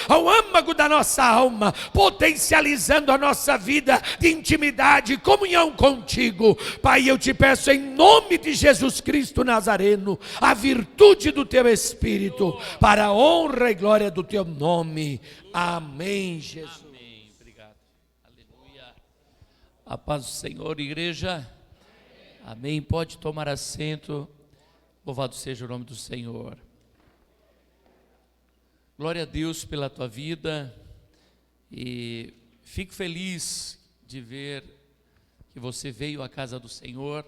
ao âmago da nossa alma, potencializando a nossa vida de intimidade e comunhão contigo. Pai, eu te peço em nome de Jesus Cristo Nazareno, a virtude do teu Espírito, para a honra e glória do teu nome. Amém, Jesus. Amém. Obrigado. Aleluia. A paz do Senhor, igreja. Amém. Pode tomar assento. Louvado seja o nome do Senhor. Glória a Deus pela tua vida, e fico feliz de ver que você veio à casa do Senhor,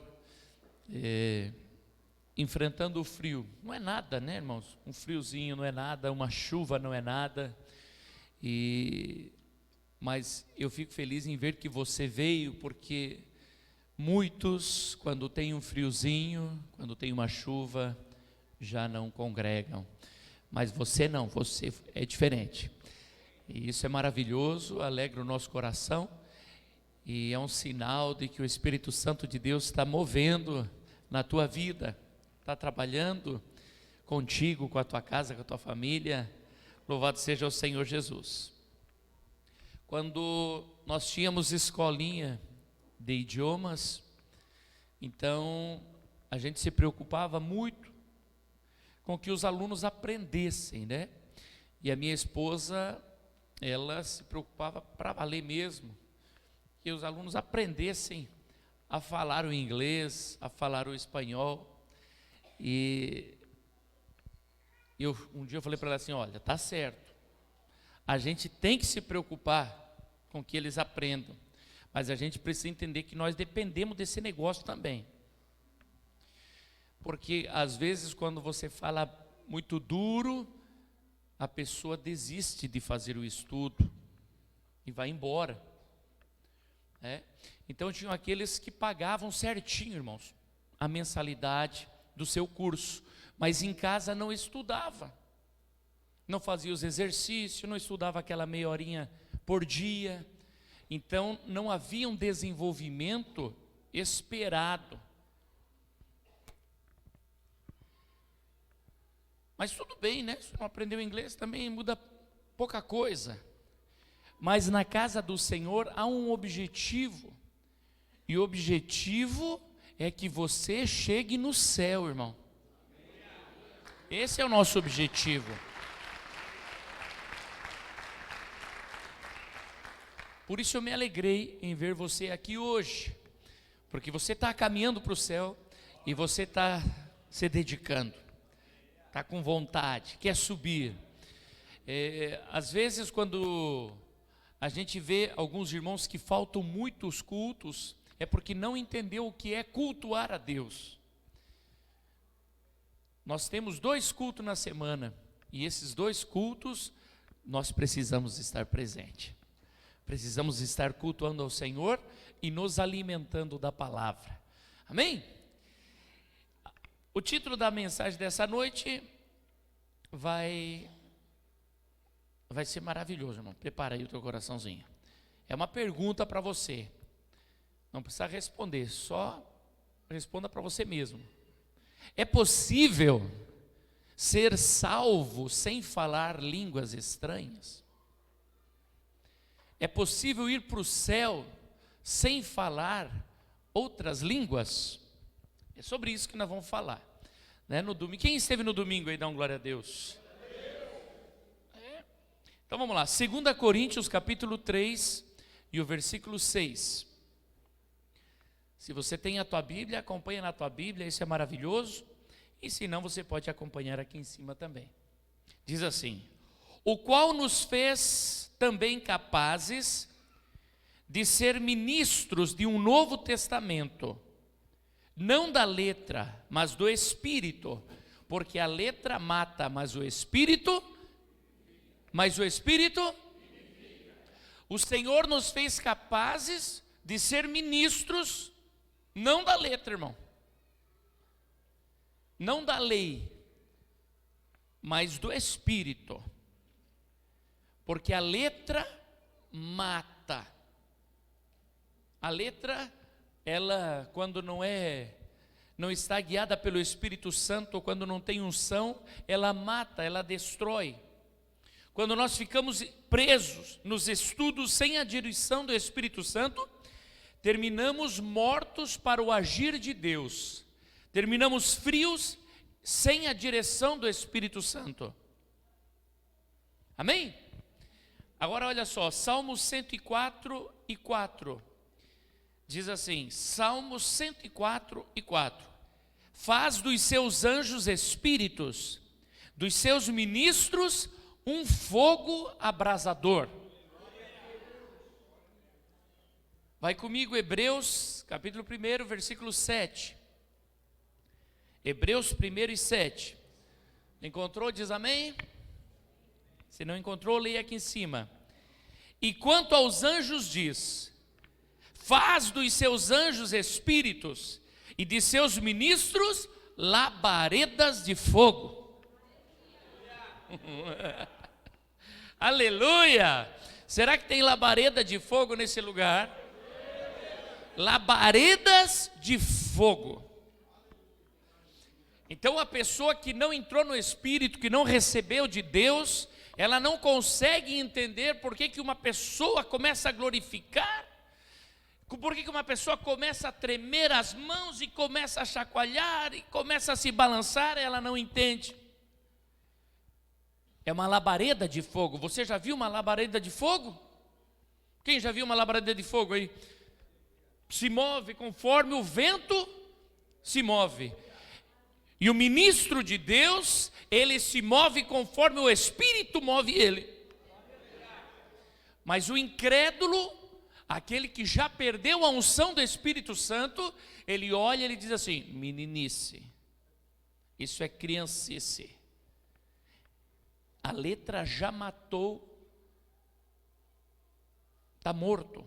enfrentando o frio. Não é nada, né, irmãos? Um friozinho não é nada, uma chuva não é nada, mas eu fico feliz em ver que você veio, porque muitos, quando tem um friozinho, quando tem uma chuva, já não congregam. Mas você não, você é diferente. E isso é maravilhoso, alegra o nosso coração. E é um sinal de que o Espírito Santo de Deus está movendo na tua vida, está trabalhando contigo, com a tua casa, com a tua família. Louvado seja o Senhor Jesus. Quando nós tínhamos escolinha de idiomas, então a gente se preocupava muito com que os alunos aprendessem, né? E a minha esposa, ela se preocupava para valer mesmo, que os alunos aprendessem a falar o inglês, a falar o espanhol. E um dia eu falei para ela assim: olha, tá certo, a gente tem que se preocupar com que eles aprendam, mas a gente precisa entender que nós dependemos desse negócio também. Porque às vezes quando você fala muito duro, a pessoa desiste de fazer o estudo e vai embora. Então tinham aqueles que pagavam certinho, irmãos, a mensalidade do seu curso, mas em casa não estudava, não fazia os exercícios, não estudava aquela meia horinha por dia. Então não havia um desenvolvimento esperado. Mas tudo bem, né? Se não aprendeu inglês também muda pouca coisa. Mas na casa do Senhor há um objetivo. E o objetivo é que você chegue no céu, irmão. Esse é o nosso objetivo. Por isso eu me alegrei em ver você aqui hoje. Porque você está caminhando para o céu e você está se dedicando. Está com vontade, quer subir. Às vezes quando a gente vê alguns irmãos que faltam muitos cultos, é porque não entendeu o que é cultuar a Deus. Nós temos 2 cultos na semana, e esses 2 cultos nós precisamos estar presente. Precisamos estar cultuando ao Senhor e nos alimentando da palavra. Amém? O título da mensagem dessa noite vai ser maravilhoso, irmão. Prepara aí o teu coraçãozinho. É uma pergunta para você. Não precisa responder, só responda para você mesmo. É possível ser salvo sem falar línguas estranhas? É possível ir para o céu sem falar outras línguas? É sobre isso que nós vamos falar, né? No domingo. Quem esteve no domingo aí, dá um glória a Deus. Então vamos lá, 2 Coríntios capítulo 3 e o versículo 6. Se você tem a tua Bíblia, acompanha na tua Bíblia, isso é maravilhoso. E se não, você pode acompanhar aqui em cima também. Diz assim: o qual nos fez também capazes de ser ministros de um novo testamento, não da letra, mas do Espírito, porque a letra mata, mas o Espírito, o Senhor nos fez capazes de ser ministros, não da letra, irmão, não da lei, mas do Espírito, porque a letra mata. A letra, ela, quando não está guiada pelo Espírito Santo, ou quando não tem unção, ela mata, ela destrói. quando nós ficamos presos nos estudos sem a direção do Espírito Santo, terminamos mortos para o agir de Deus, terminamos frios sem a direção do Espírito Santo. Amém? Agora olha só, Salmo 104:4 diz assim, Salmo 104:4: faz dos seus anjos espíritos, dos seus ministros um fogo abrasador. Vai comigo, Hebreus, capítulo 1, versículo 7. Hebreus 1:7. Encontrou? Diz amém? Se não encontrou, leia aqui em cima. E quanto aos anjos diz, faz dos seus anjos espíritos e de seus ministros labaredas de fogo. Aleluia! Será que tem labareda de fogo nesse lugar? Labaredas de fogo. Então a pessoa que não entrou no Espírito, que não recebeu de Deus, ela não consegue entender por que uma pessoa começa a glorificar, por que uma pessoa começa a tremer as mãos e começa a chacoalhar e começa a se balançar, ela não entende. É uma labareda de fogo. Você já viu uma labareda de fogo? Quem já viu uma labareda de fogo aí? Se move conforme o vento se move. E o ministro de Deus, ele se move conforme o Espírito move ele. Mas o incrédulo, aquele que já perdeu a unção do Espírito Santo, ele olha e ele diz assim, meninice, isso é criancice. A letra já matou, está morto.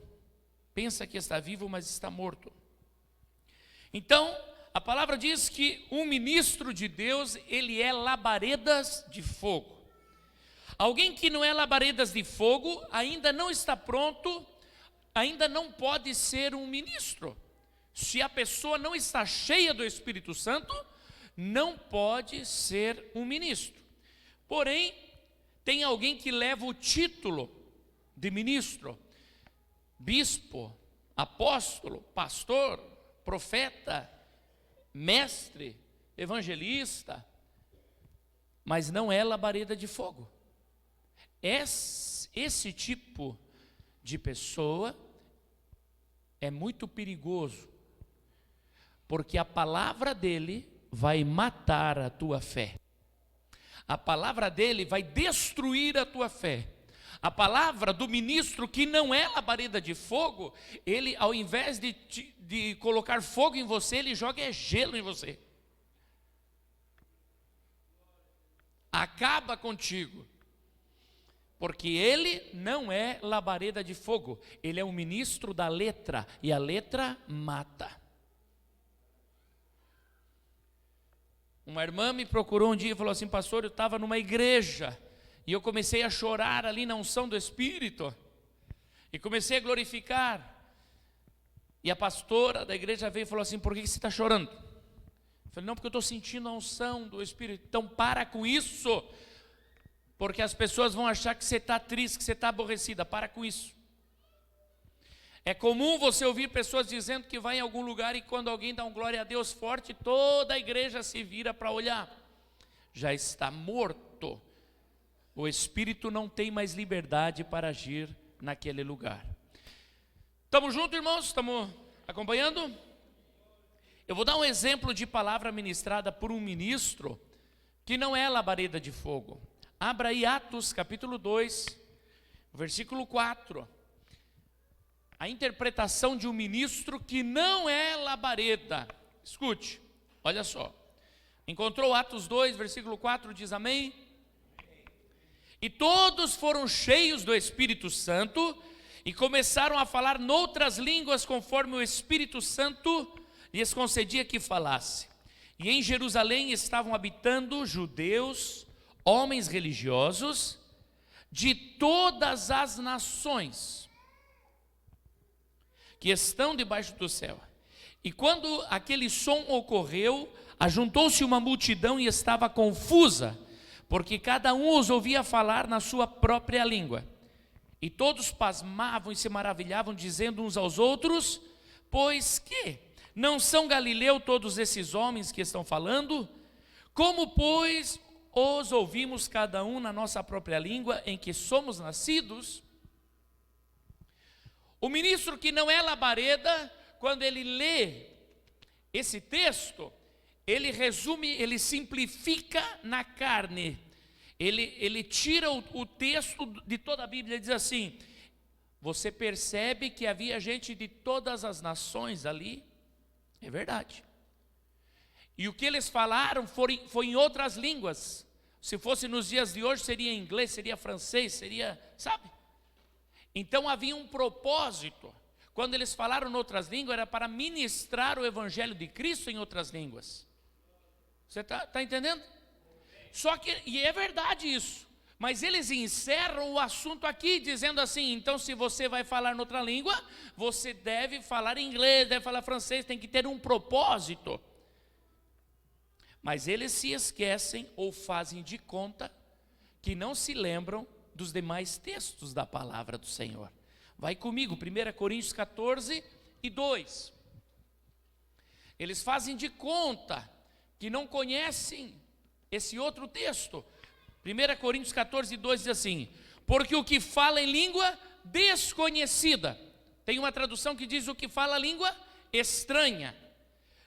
Pensa que está vivo, mas está morto. Então, a palavra diz que um ministro de Deus, ele é labaredas de fogo. Alguém que não é labaredas de fogo, ainda não está pronto, ainda não pode ser um ministro. Se a pessoa não está cheia do Espírito Santo, não pode ser um ministro. Porém, tem alguém que leva o título de ministro, bispo, apóstolo, pastor, profeta, mestre, evangelista, mas não é labareda de fogo. Esse tipo de pessoa é muito perigoso, porque a palavra dele vai matar a tua fé. A palavra dele vai destruir a tua fé. A palavra do ministro que não é labareda de fogo, ele ao invés de colocar fogo em você, ele joga gelo em você. Acaba contigo. Porque ele não é labareda de fogo, ele é um ministro da letra, e a letra mata. Uma irmã me procurou um dia e falou assim, pastor, eu estava numa igreja, e eu comecei a chorar ali na unção do Espírito, e comecei a glorificar, e a pastora da igreja veio e falou assim, por que você está chorando? Eu falei, não, porque eu estou sentindo a unção do Espírito. Então para com isso, porque as pessoas vão achar que você está triste, que você está aborrecida. Para com isso. É comum você ouvir pessoas dizendo que vai em algum lugar e quando alguém dá um glória a Deus forte, toda a igreja se vira para olhar. Já está morto. O Espírito não tem mais liberdade para agir naquele lugar. Estamos juntos, irmãos? Estamos acompanhando? Eu vou dar um exemplo de palavra ministrada por um ministro que não é labareda de fogo. Abra aí Atos capítulo 2, versículo 4. A interpretação de um ministro que não é labareda. Escute, olha só. Encontrou Atos 2, versículo 4, diz amém? E todos foram cheios do Espírito Santo e começaram a falar noutras línguas conforme o Espírito Santo lhes concedia que falasse. E em Jerusalém estavam habitando judeus, homens religiosos de todas as nações que estão debaixo do céu. E quando aquele som ocorreu, ajuntou-se uma multidão e estava confusa, porque cada um os ouvia falar na sua própria língua. E todos pasmavam e se maravilhavam, dizendo uns aos outros: pois que não são Galileu todos esses homens que estão falando? Como, pois, os ouvimos cada um na nossa própria língua em que somos nascidos? O ministro que não é labareda, quando ele lê esse texto, ele resume, ele simplifica na carne. Ele tira o texto de toda a Bíblia e diz assim: você percebe que havia gente de todas as nações ali? É verdade. E o que eles falaram foi em outras línguas. Se fosse nos dias de hoje, seria inglês, seria francês, seria, sabe? Então havia um propósito. Quando eles falaram em outras línguas, era para ministrar o evangelho de Cristo em outras línguas. Você está entendendo? Só que, e é verdade isso, mas eles encerram o assunto aqui, dizendo assim: então se você vai falar em outra língua, você deve falar inglês, deve falar francês, tem que ter um propósito. Mas eles se esquecem ou fazem de conta que não se lembram dos demais textos da palavra do Senhor. Vai comigo, 1 Coríntios 14 e 2. Eles fazem de conta que não conhecem esse outro texto. 1 Coríntios 14 e 2 diz assim: porque o que fala em língua desconhecida, tem uma tradução que diz o que fala língua estranha,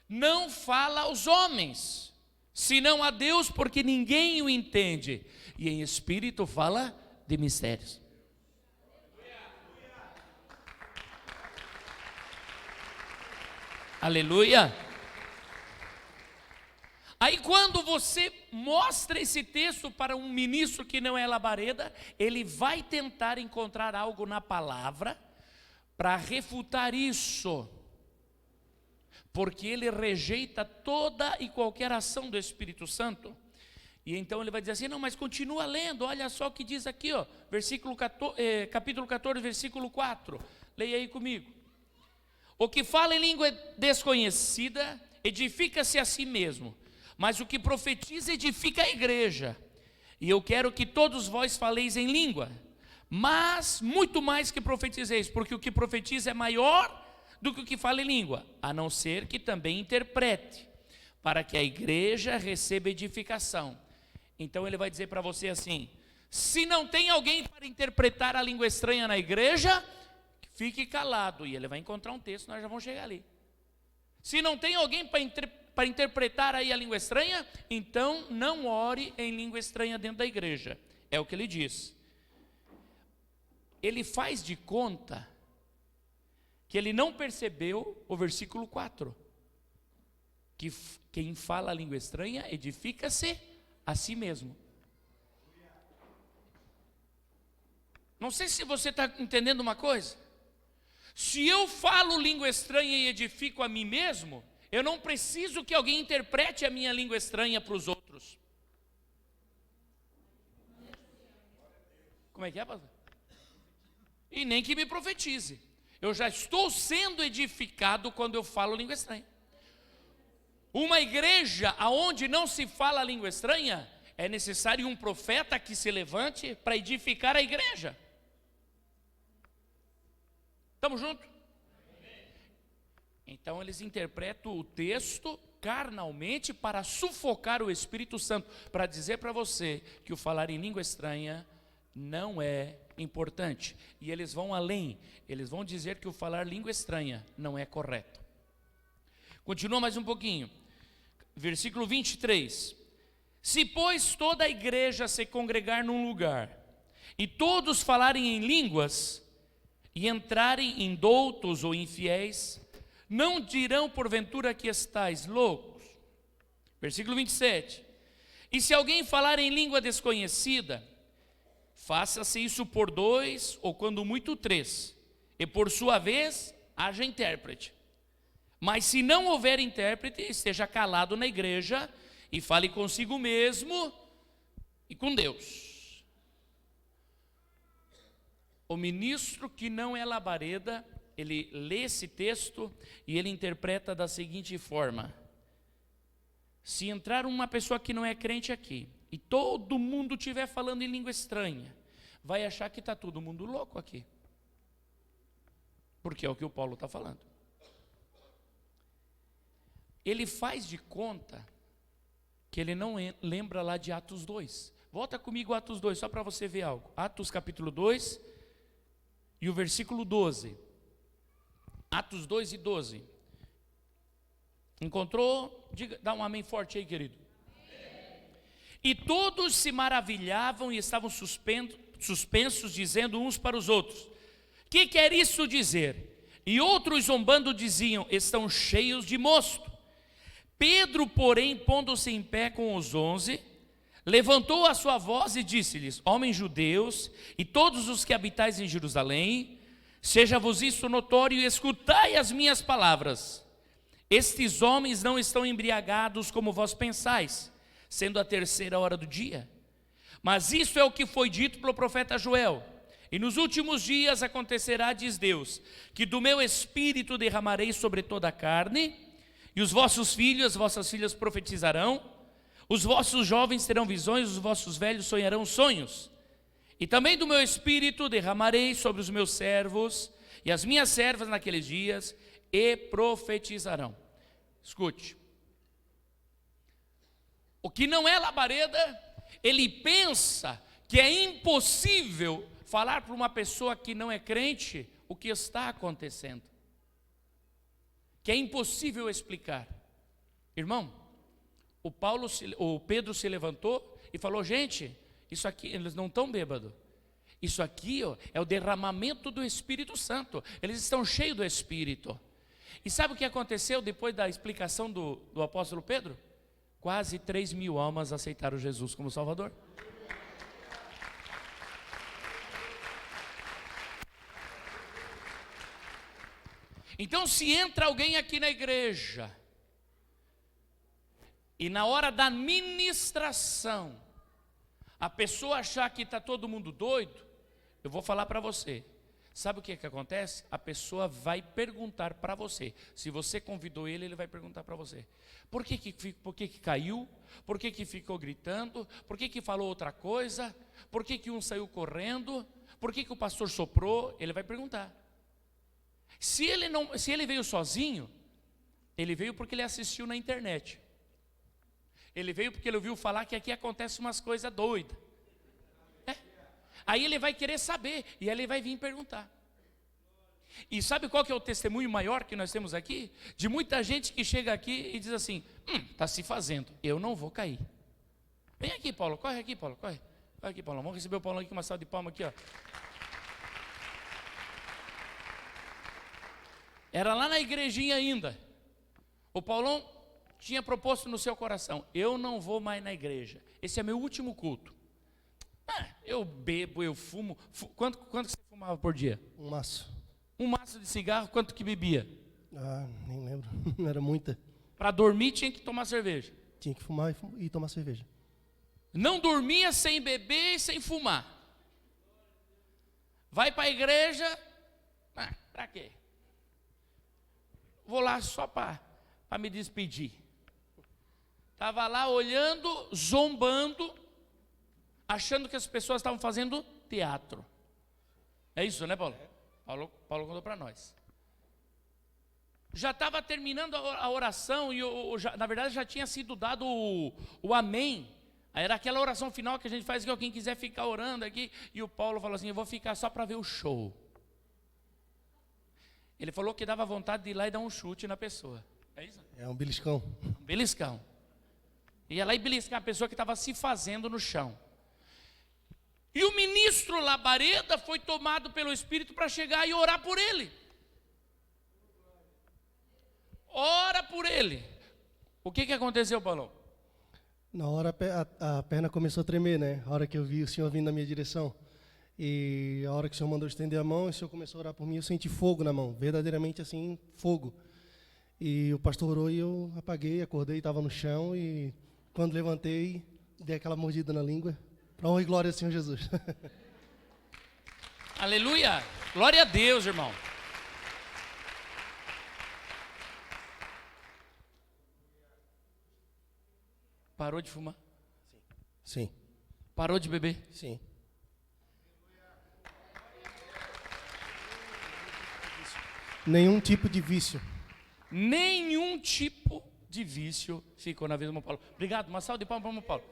não fala aos homens, senão a Deus, porque ninguém o entende, e em espírito fala de mistérios. Aleluia. Aí quando você mostra esse texto para um ministro que não é labareda, ele vai tentar encontrar algo na palavra para refutar isso, porque ele rejeita toda e qualquer ação do Espírito Santo. E então ele vai dizer assim: não, mas continua lendo, olha só o que diz aqui, ó, capítulo 14, versículo 4, leia aí comigo. O que fala em língua desconhecida edifica-se a si mesmo, mas o que profetiza edifica a igreja. E eu quero que todos vós faleis em língua, mas muito mais que profetizeis, porque o que profetiza é maior do que o que fala em língua, a não ser que também interprete, para que a igreja receba edificação. Então ele vai dizer para você assim: se não tem alguém para interpretar a língua estranha na igreja, fique calado. E ele vai encontrar um texto, nós já vamos chegar ali. Se não tem alguém para interpretar aí a língua estranha, então não ore em língua estranha dentro da igreja. É o que ele diz. Ele faz de conta que ele não percebeu o versículo 4. Que quem fala a língua estranha edifica-se a si mesmo. Não sei se você está entendendo uma coisa. Se eu falo língua estranha e edifico a mim mesmo, eu não preciso que alguém interprete a minha língua estranha para os outros. Como é que é, pastor? E nem que me profetize. Eu já estou sendo edificado quando eu falo língua estranha. Uma igreja onde não se fala língua estranha, é necessário um profeta que se levante para edificar a igreja. Estamos juntos? Então eles interpretam o texto carnalmente para sufocar o Espírito Santo, para dizer para você que o falar em língua estranha não é importante. E eles vão além, eles vão dizer que o falar língua estranha não é correto. Continua mais um pouquinho, versículo 23. Se, pois, toda a igreja se congregar num lugar, e todos falarem em línguas, e entrarem indoutos ou infiéis, não dirão porventura que estáis loucos? Versículo 27. E se alguém falar em língua desconhecida, faça-se isso por 2, ou quando muito 3, e por sua vez haja intérprete. Mas se não houver intérprete, esteja calado na igreja e fale consigo mesmo e com Deus. O ministro que não é labareda, ele lê esse texto e ele interpreta da seguinte forma: se entrar uma pessoa que não é crente aqui e todo mundo estiver falando em língua estranha, vai achar que está todo mundo louco aqui. Porque é o que o Paulo está falando. Ele faz de conta que ele não lembra lá de Atos 2. Volta comigo a Atos 2, só para você ver algo. Atos capítulo 2 e o versículo 12. Atos 2 e 12. Encontrou? Diga, dá um amém forte aí, querido. E todos se maravilhavam e estavam suspensos, dizendo uns para os outros: que quer isso dizer? E outros zombando diziam: estão cheios de mosto. Pedro, porém, pondo-se em pé com os 11, levantou a sua voz e disse-lhes: homens judeus e todos os que habitais em Jerusalém, seja-vos isso notório e escutai as minhas palavras. Estes homens não estão embriagados como vós pensais, sendo a 3ª hora do dia. Mas isso é o que foi dito pelo profeta Joel: e nos últimos dias acontecerá, diz Deus, que do meu espírito derramarei sobre toda a carne, e os vossos filhos, as vossas filhas profetizarão, os vossos jovens terão visões, os vossos velhos sonharão sonhos. E também do meu espírito derramarei sobre os meus servos e as minhas servas naqueles dias, e profetizarão. Escute. O que não é labareda, ele pensa que é impossível falar para uma pessoa que não é crente o que está acontecendo. Que é impossível explicar. Irmão, o Pedro se levantou e falou: gente, isso aqui, eles não estão bêbados. Isso aqui, ó, é o derramamento do Espírito Santo. Eles estão cheios do Espírito. E sabe o que aconteceu depois da explicação do apóstolo Pedro? Quase 3.000 almas aceitaram Jesus como Salvador. Então, se entra alguém aqui na igreja e na hora da ministração a pessoa achar que está todo mundo doido, eu vou falar para você. Sabe o que acontece? A pessoa vai perguntar para você. Se você convidou ele, ele vai perguntar para você: por que caiu? Por que ficou gritando? Por que falou outra coisa? Por que um saiu correndo? Por que o pastor soprou? Ele vai perguntar. Se ele veio sozinho, ele veio porque ele assistiu na internet. Ele veio porque ele ouviu falar que aqui acontece umas coisas doidas. Aí ele vai querer saber, e aí ele vai vir perguntar. E sabe qual que é o testemunho maior que nós temos aqui? De muita gente que chega aqui e diz assim: está se fazendo, eu não vou cair. Vem aqui, Paulo, corre aqui, Paulo, corre. Corre aqui, Paulo, vamos receber o Paulo aqui com uma salva de palmas aqui, ó. Era lá na igrejinha ainda. O Paulão tinha proposto no seu coração: eu não vou mais na igreja, esse é meu último culto. Eu bebo, eu fumo. Quanto você fumava por dia? Um maço. Um maço de cigarro, quanto que bebia? Nem lembro, não era muita. Para dormir tinha que tomar cerveja. Tinha que fumar e tomar cerveja. Não dormia sem beber e sem fumar. Vai para a igreja, para quê? Vou lá só para me despedir. Estava lá olhando, zombando, achando que as pessoas estavam fazendo teatro. É isso, né, Paulo? Paulo contou para nós. Já estava terminando a oração e na verdade já tinha sido dado o amém. Era aquela oração final que a gente faz, que quem quiser ficar orando aqui. E o Paulo falou assim: eu vou ficar só para ver o show. Ele falou que dava vontade de ir lá e dar um chute na pessoa. É isso? É um beliscão. Um beliscão. Ia lá e beliscar a pessoa que estava se fazendo no chão. E o ministro Labareda foi tomado pelo Espírito para chegar e orar por ele. Ora por ele. O que aconteceu, Paulo? Na hora a perna começou a tremer, né? A hora que eu vi o senhor vindo na minha direção. E a hora que o senhor mandou estender a mão, e o senhor começou a orar por mim, eu senti fogo na mão. Verdadeiramente assim, fogo. E o pastor orou e eu apaguei, acordei, estava no chão. E quando levantei, dei aquela mordida na língua. Para honra e glória ao Senhor Jesus. Aleluia! Glória a Deus, irmão. Parou de fumar? Sim. Parou de beber? Sim. Nenhum tipo de vício. Nenhum tipo de vício ficou na vida do irmão Paulo. Obrigado, uma salva de palmas para o irmão Paulo.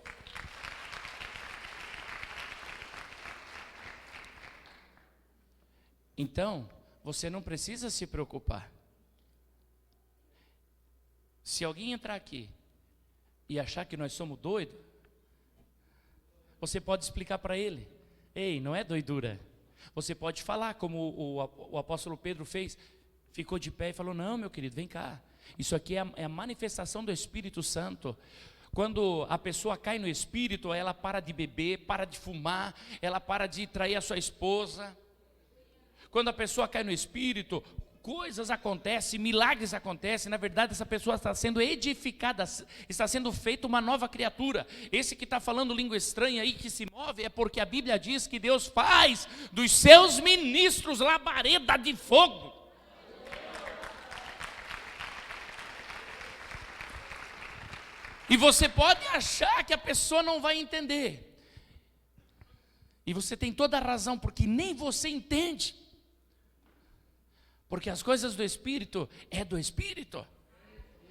Então, você não precisa se preocupar. Se alguém entrar aqui e achar que nós somos doidos, você pode explicar para ele: ei, não é doidura. Você pode falar como o apóstolo Pedro fez, ficou de pé e falou: não, meu querido, vem cá. Isso aqui é a manifestação do Espírito Santo. Quando a pessoa cai no Espírito, ela para de beber, para de fumar, ela para de trair a sua esposa. Quando a pessoa cai no Espírito, coisas acontecem, milagres acontecem. Na verdade, essa pessoa está sendo edificada, está sendo feita uma nova criatura. Esse que está falando língua estranha aí, que se move, é porque a Bíblia diz que Deus faz dos seus ministros labareda de fogo. E você pode achar que a pessoa não vai entender. E você tem toda a razão, porque nem você entende. Porque as coisas do Espírito é do Espírito.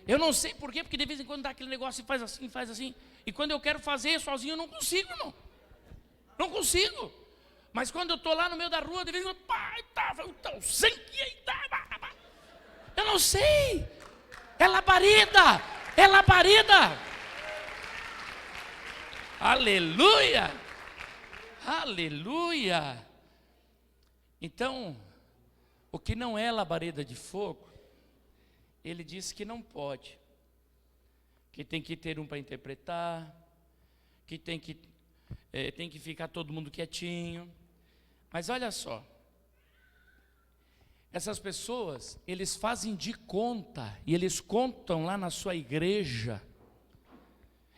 Eu não sei por quê, porque de vez em quando dá aquele negócio e faz assim, faz assim. E quando eu quero fazer sozinho, eu não consigo, irmão. Não consigo. Mas quando eu estou lá no meio da rua, de vez em quando, pai, estava o sangue aí, tá. Eu não sei. É labareda. É labareda. Aleluia. Aleluia. Então, o que não é labareda de fogo, ele diz que não pode, que tem que ter um para interpretar, que tem que ficar todo mundo quietinho. Mas olha só, essas pessoas, eles fazem de conta, e eles contam lá na sua igreja,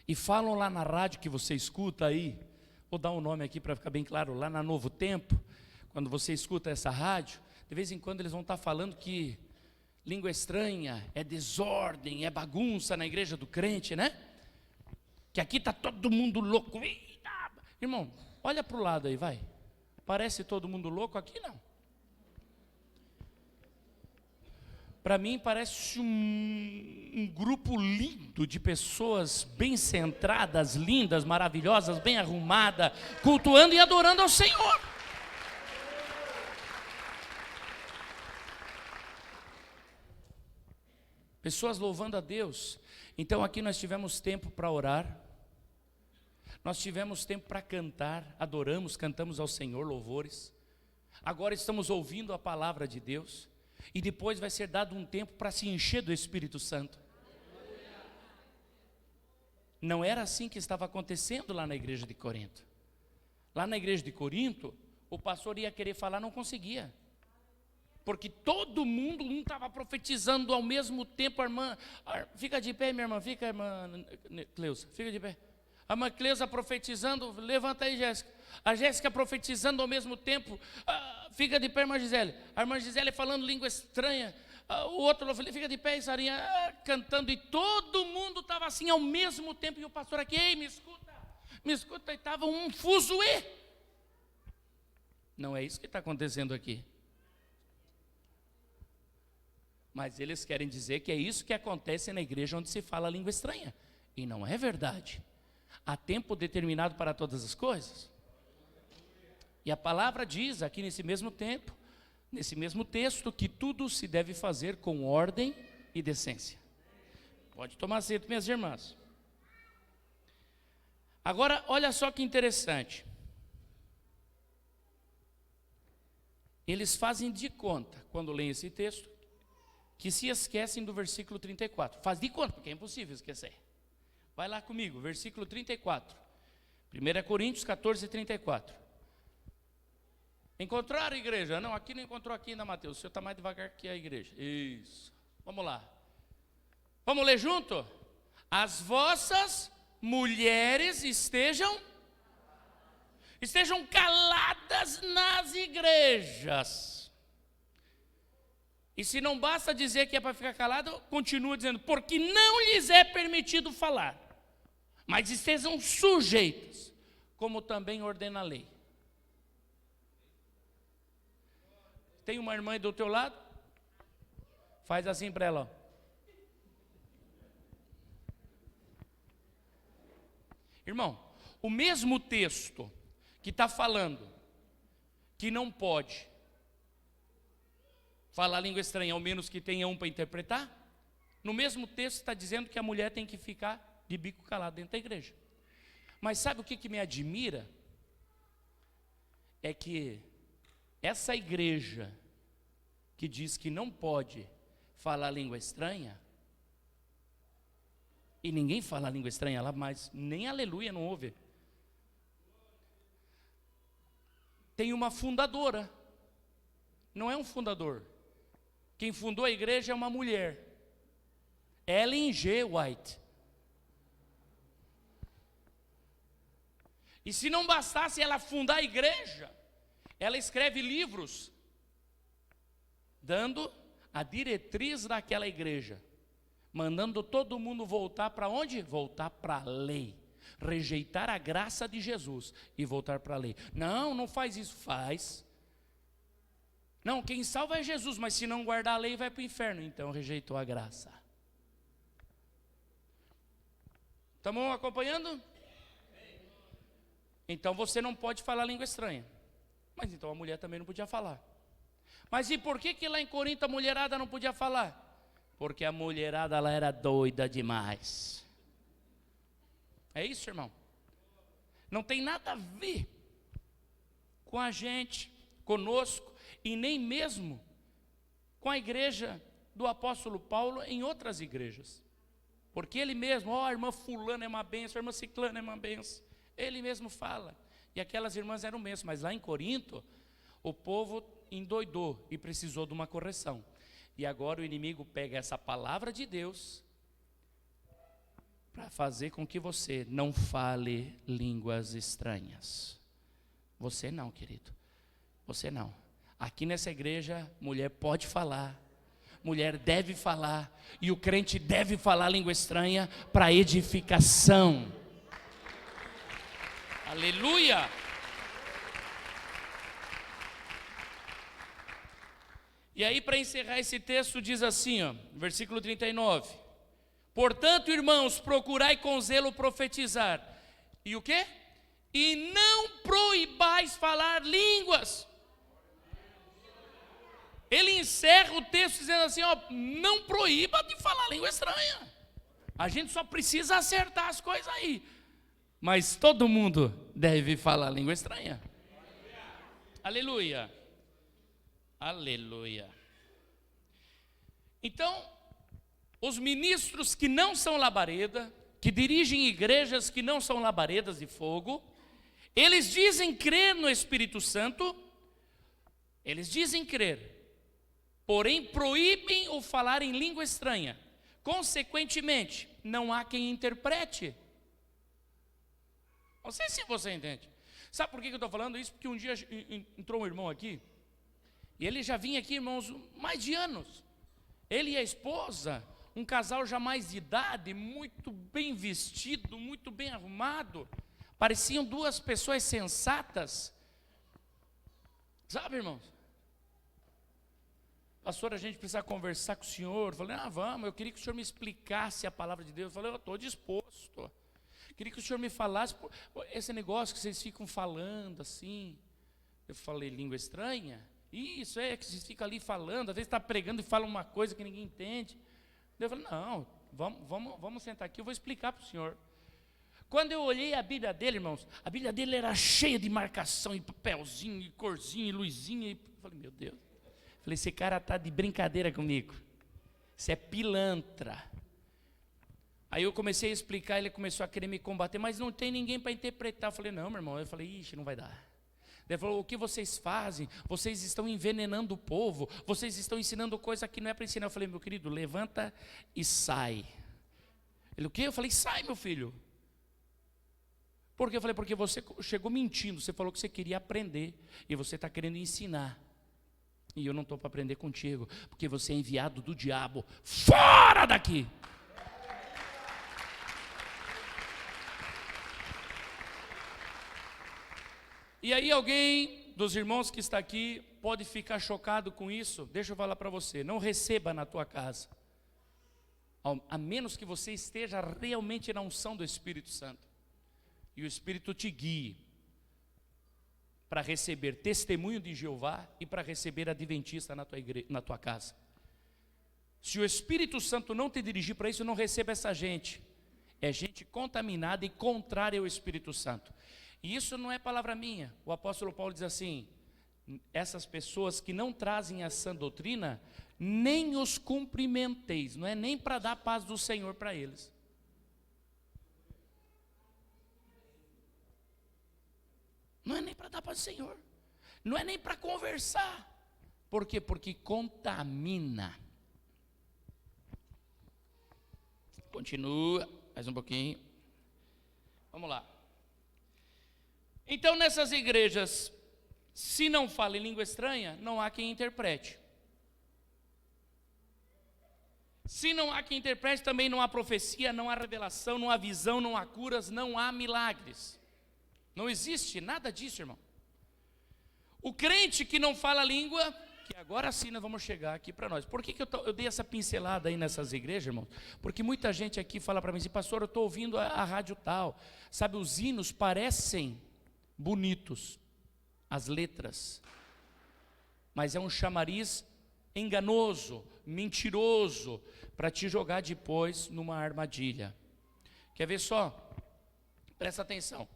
e falam lá na rádio que você escuta aí, vou dar um nome aqui para ficar bem claro, lá na Novo Tempo, quando você escuta essa rádio, de vez em quando eles vão estar falando que língua estranha é desordem, é bagunça na igreja do crente, né? Que aqui está todo mundo louco. Irmão, olha para o lado aí, vai. Parece todo mundo louco? Aqui não. Para mim parece um grupo lindo de pessoas bem centradas, lindas, maravilhosas, bem arrumadas, cultuando e adorando ao Senhor. Pessoas louvando a Deus. Então aqui nós tivemos tempo para orar, nós tivemos tempo para cantar, adoramos, cantamos ao Senhor louvores. Agora estamos ouvindo a palavra de Deus, e depois vai ser dado um tempo para se encher do Espírito Santo. Não era assim que estava acontecendo lá na igreja de Corinto. Lá na igreja de Corinto, o pastor ia querer falar, não conseguia. Porque todo mundo, um estava profetizando ao mesmo tempo. A irmã, fica de pé, minha irmã, fica, irmã Cleusa, fica de pé. A irmã Cleusa profetizando, levanta aí, Jéssica. A Jéssica profetizando ao mesmo tempo, fica de pé, irmã Gisele. A irmã Gisele falando língua estranha. O outro, fica de pé, Sarinha, cantando. E todo mundo estava assim ao mesmo tempo. E o pastor aqui, ei, me escuta. E estava um fuzuê. Não é isso que está acontecendo aqui. Mas eles querem dizer que é isso que acontece na igreja onde se fala língua estranha. E não é verdade. Há tempo determinado para todas as coisas. E a palavra diz aqui nesse mesmo tempo, nesse mesmo texto, que tudo se deve fazer com ordem e decência. Pode tomar assento, minhas irmãs. Agora, olha só que interessante. Eles fazem de conta, quando leem esse texto, que se esquecem do versículo 34. Faz de conta, porque é impossível esquecer. Vai lá comigo, versículo 34. 1 Coríntios 14, 34. Encontraram a igreja? Não, aqui não encontrou aqui ainda, Mateus. O senhor está mais devagar que a igreja. Isso. Vamos lá. Vamos ler junto? As vossas mulheres estejam caladas nas igrejas. E se não basta dizer que é para ficar calado, continua dizendo, porque não lhes é permitido falar. mas estejam sujeitas, como também ordena a lei. Tem uma irmã aí do teu lado? Faz assim para ela, ó. Irmão, o mesmo texto que está falando que não pode falar língua estranha, ao menos que tenha um para interpretar, no mesmo texto está dizendo que a mulher tem que ficar de bico calado dentro da igreja. Mas sabe o que me admira? É que essa igreja que diz que não pode falar língua estranha, e ninguém fala língua estranha lá, mas nem aleluia não ouve. Tem uma fundadora, não é um fundador. Quem fundou a igreja é uma mulher, Ellen G. White. E se não bastasse ela fundar a igreja, ela escreve livros dando a diretriz daquela igreja, mandando todo mundo voltar para onde? Voltar para a lei, rejeitar a graça de Jesus e voltar para a lei. Não, não faz isso. Faz. Não, quem salva é Jesus, mas se não guardar a lei vai para o inferno. Então rejeitou a graça. Estamos acompanhando? Então você não pode falar língua estranha. Mas então a mulher também não podia falar. Mas e por que lá em Corinto a mulherada não podia falar? Porque a mulherada ela era doida demais. É isso, irmão? Não tem nada a ver com a gente, conosco, e nem mesmo com a igreja do apóstolo Paulo em outras igrejas. Porque ele mesmo, a irmã fulana é uma benção, a irmã ciclana é uma benção. Ele mesmo fala. E aquelas irmãs eram mesmo, mas lá em Corinto, o povo endoidou e precisou de uma correção. E agora o inimigo pega essa palavra de Deus para fazer com que você não fale línguas estranhas. Você não, querido. Você não. Aqui nessa igreja, mulher pode falar, mulher deve falar, e o crente deve falar língua estranha para edificação. Aleluia! E aí, para encerrar esse texto, diz assim, ó, versículo 39. Portanto, irmãos, procurai com zelo profetizar. E o quê? E não proibais falar línguas. Ele encerra o texto dizendo assim, ó, não proíba de falar língua estranha. A gente só precisa acertar as coisas aí. Mas todo mundo deve falar língua estranha. Aleluia. Aleluia. Então, os ministros que não são labareda, que dirigem igrejas que não são labaredas de fogo, eles dizem crer no Espírito Santo, eles dizem crer, porém proíbem o falar em língua estranha. Consequentemente, não há quem interprete. Não sei se você entende. Sabe por que eu estou falando isso? Porque um dia entrou um irmão aqui, e ele já vinha aqui, irmãos, mais de anos. Ele e a esposa, um casal já mais de idade, muito bem vestido, muito bem arrumado. Pareciam duas pessoas sensatas. Sabe, irmãos? Pastor, a gente precisa conversar com o senhor. Eu falei, vamos, eu queria que o senhor me explicasse a palavra de Deus. Eu falei, eu estou disposto. Queria que o senhor me falasse, esse negócio que vocês ficam falando assim. Eu falei, língua estranha? Isso, que vocês ficam ali falando, às vezes está pregando e fala uma coisa que ninguém entende. Eu falei, não, vamos sentar aqui, eu vou explicar para o senhor. Quando eu olhei a Bíblia dele, irmãos, a Bíblia dele era cheia de marcação, e papelzinho, e corzinho, e luzinha. Eu falei, meu Deus. Eu falei, esse cara está de brincadeira comigo. Isso é pilantra. Aí eu comecei a explicar, ele começou a querer me combater, mas não tem ninguém para interpretar. Eu falei, não, meu irmão. Eu falei, ixi, não vai dar. Ele falou, o que vocês fazem? Vocês estão envenenando o povo, vocês estão ensinando coisa que não é para ensinar. Eu falei, meu querido, levanta e sai. Ele, o quê? Eu falei, sai, meu filho. Por quê? Eu falei, porque você chegou mentindo, você falou que você queria aprender, e você está querendo ensinar. E eu não estou para aprender contigo, porque você é enviado do diabo. Fora daqui! E aí alguém dos irmãos que está aqui pode ficar chocado com isso. Deixa eu falar para você, não receba na tua casa, a menos que você esteja realmente na unção do Espírito Santo, e o Espírito te guie para receber testemunho de Jeová e para receber adventista na tua igreja, na tua casa. Se o Espírito Santo não te dirigir para isso, não receba essa gente. É gente contaminada e contrária ao Espírito Santo. E isso não é palavra minha. O apóstolo Paulo diz assim: essas pessoas que não trazem a sã doutrina, nem os cumprimenteis. Não é nem para dar a paz do Senhor para eles. Não é nem para dar a paz do Senhor. Não é nem para conversar. Por quê? Porque contamina. Continua, mais um pouquinho. Vamos lá. Então, nessas igrejas, se não fala em língua estranha, não há quem interprete. Se não há quem interprete, também não há profecia, não há revelação, não há visão, não há curas, não há milagres. Não existe nada disso, irmão. O crente que não fala a língua, que agora sim nós vamos chegar aqui para nós. Por que eu dei essa pincelada aí nessas igrejas, irmão? Porque muita gente aqui fala para mim assim: pastor, eu estou ouvindo a rádio tal. Sabe, os hinos parecem bonitos, as letras, mas é um chamariz enganoso, mentiroso, para te jogar depois numa armadilha. Quer ver só? Presta atenção.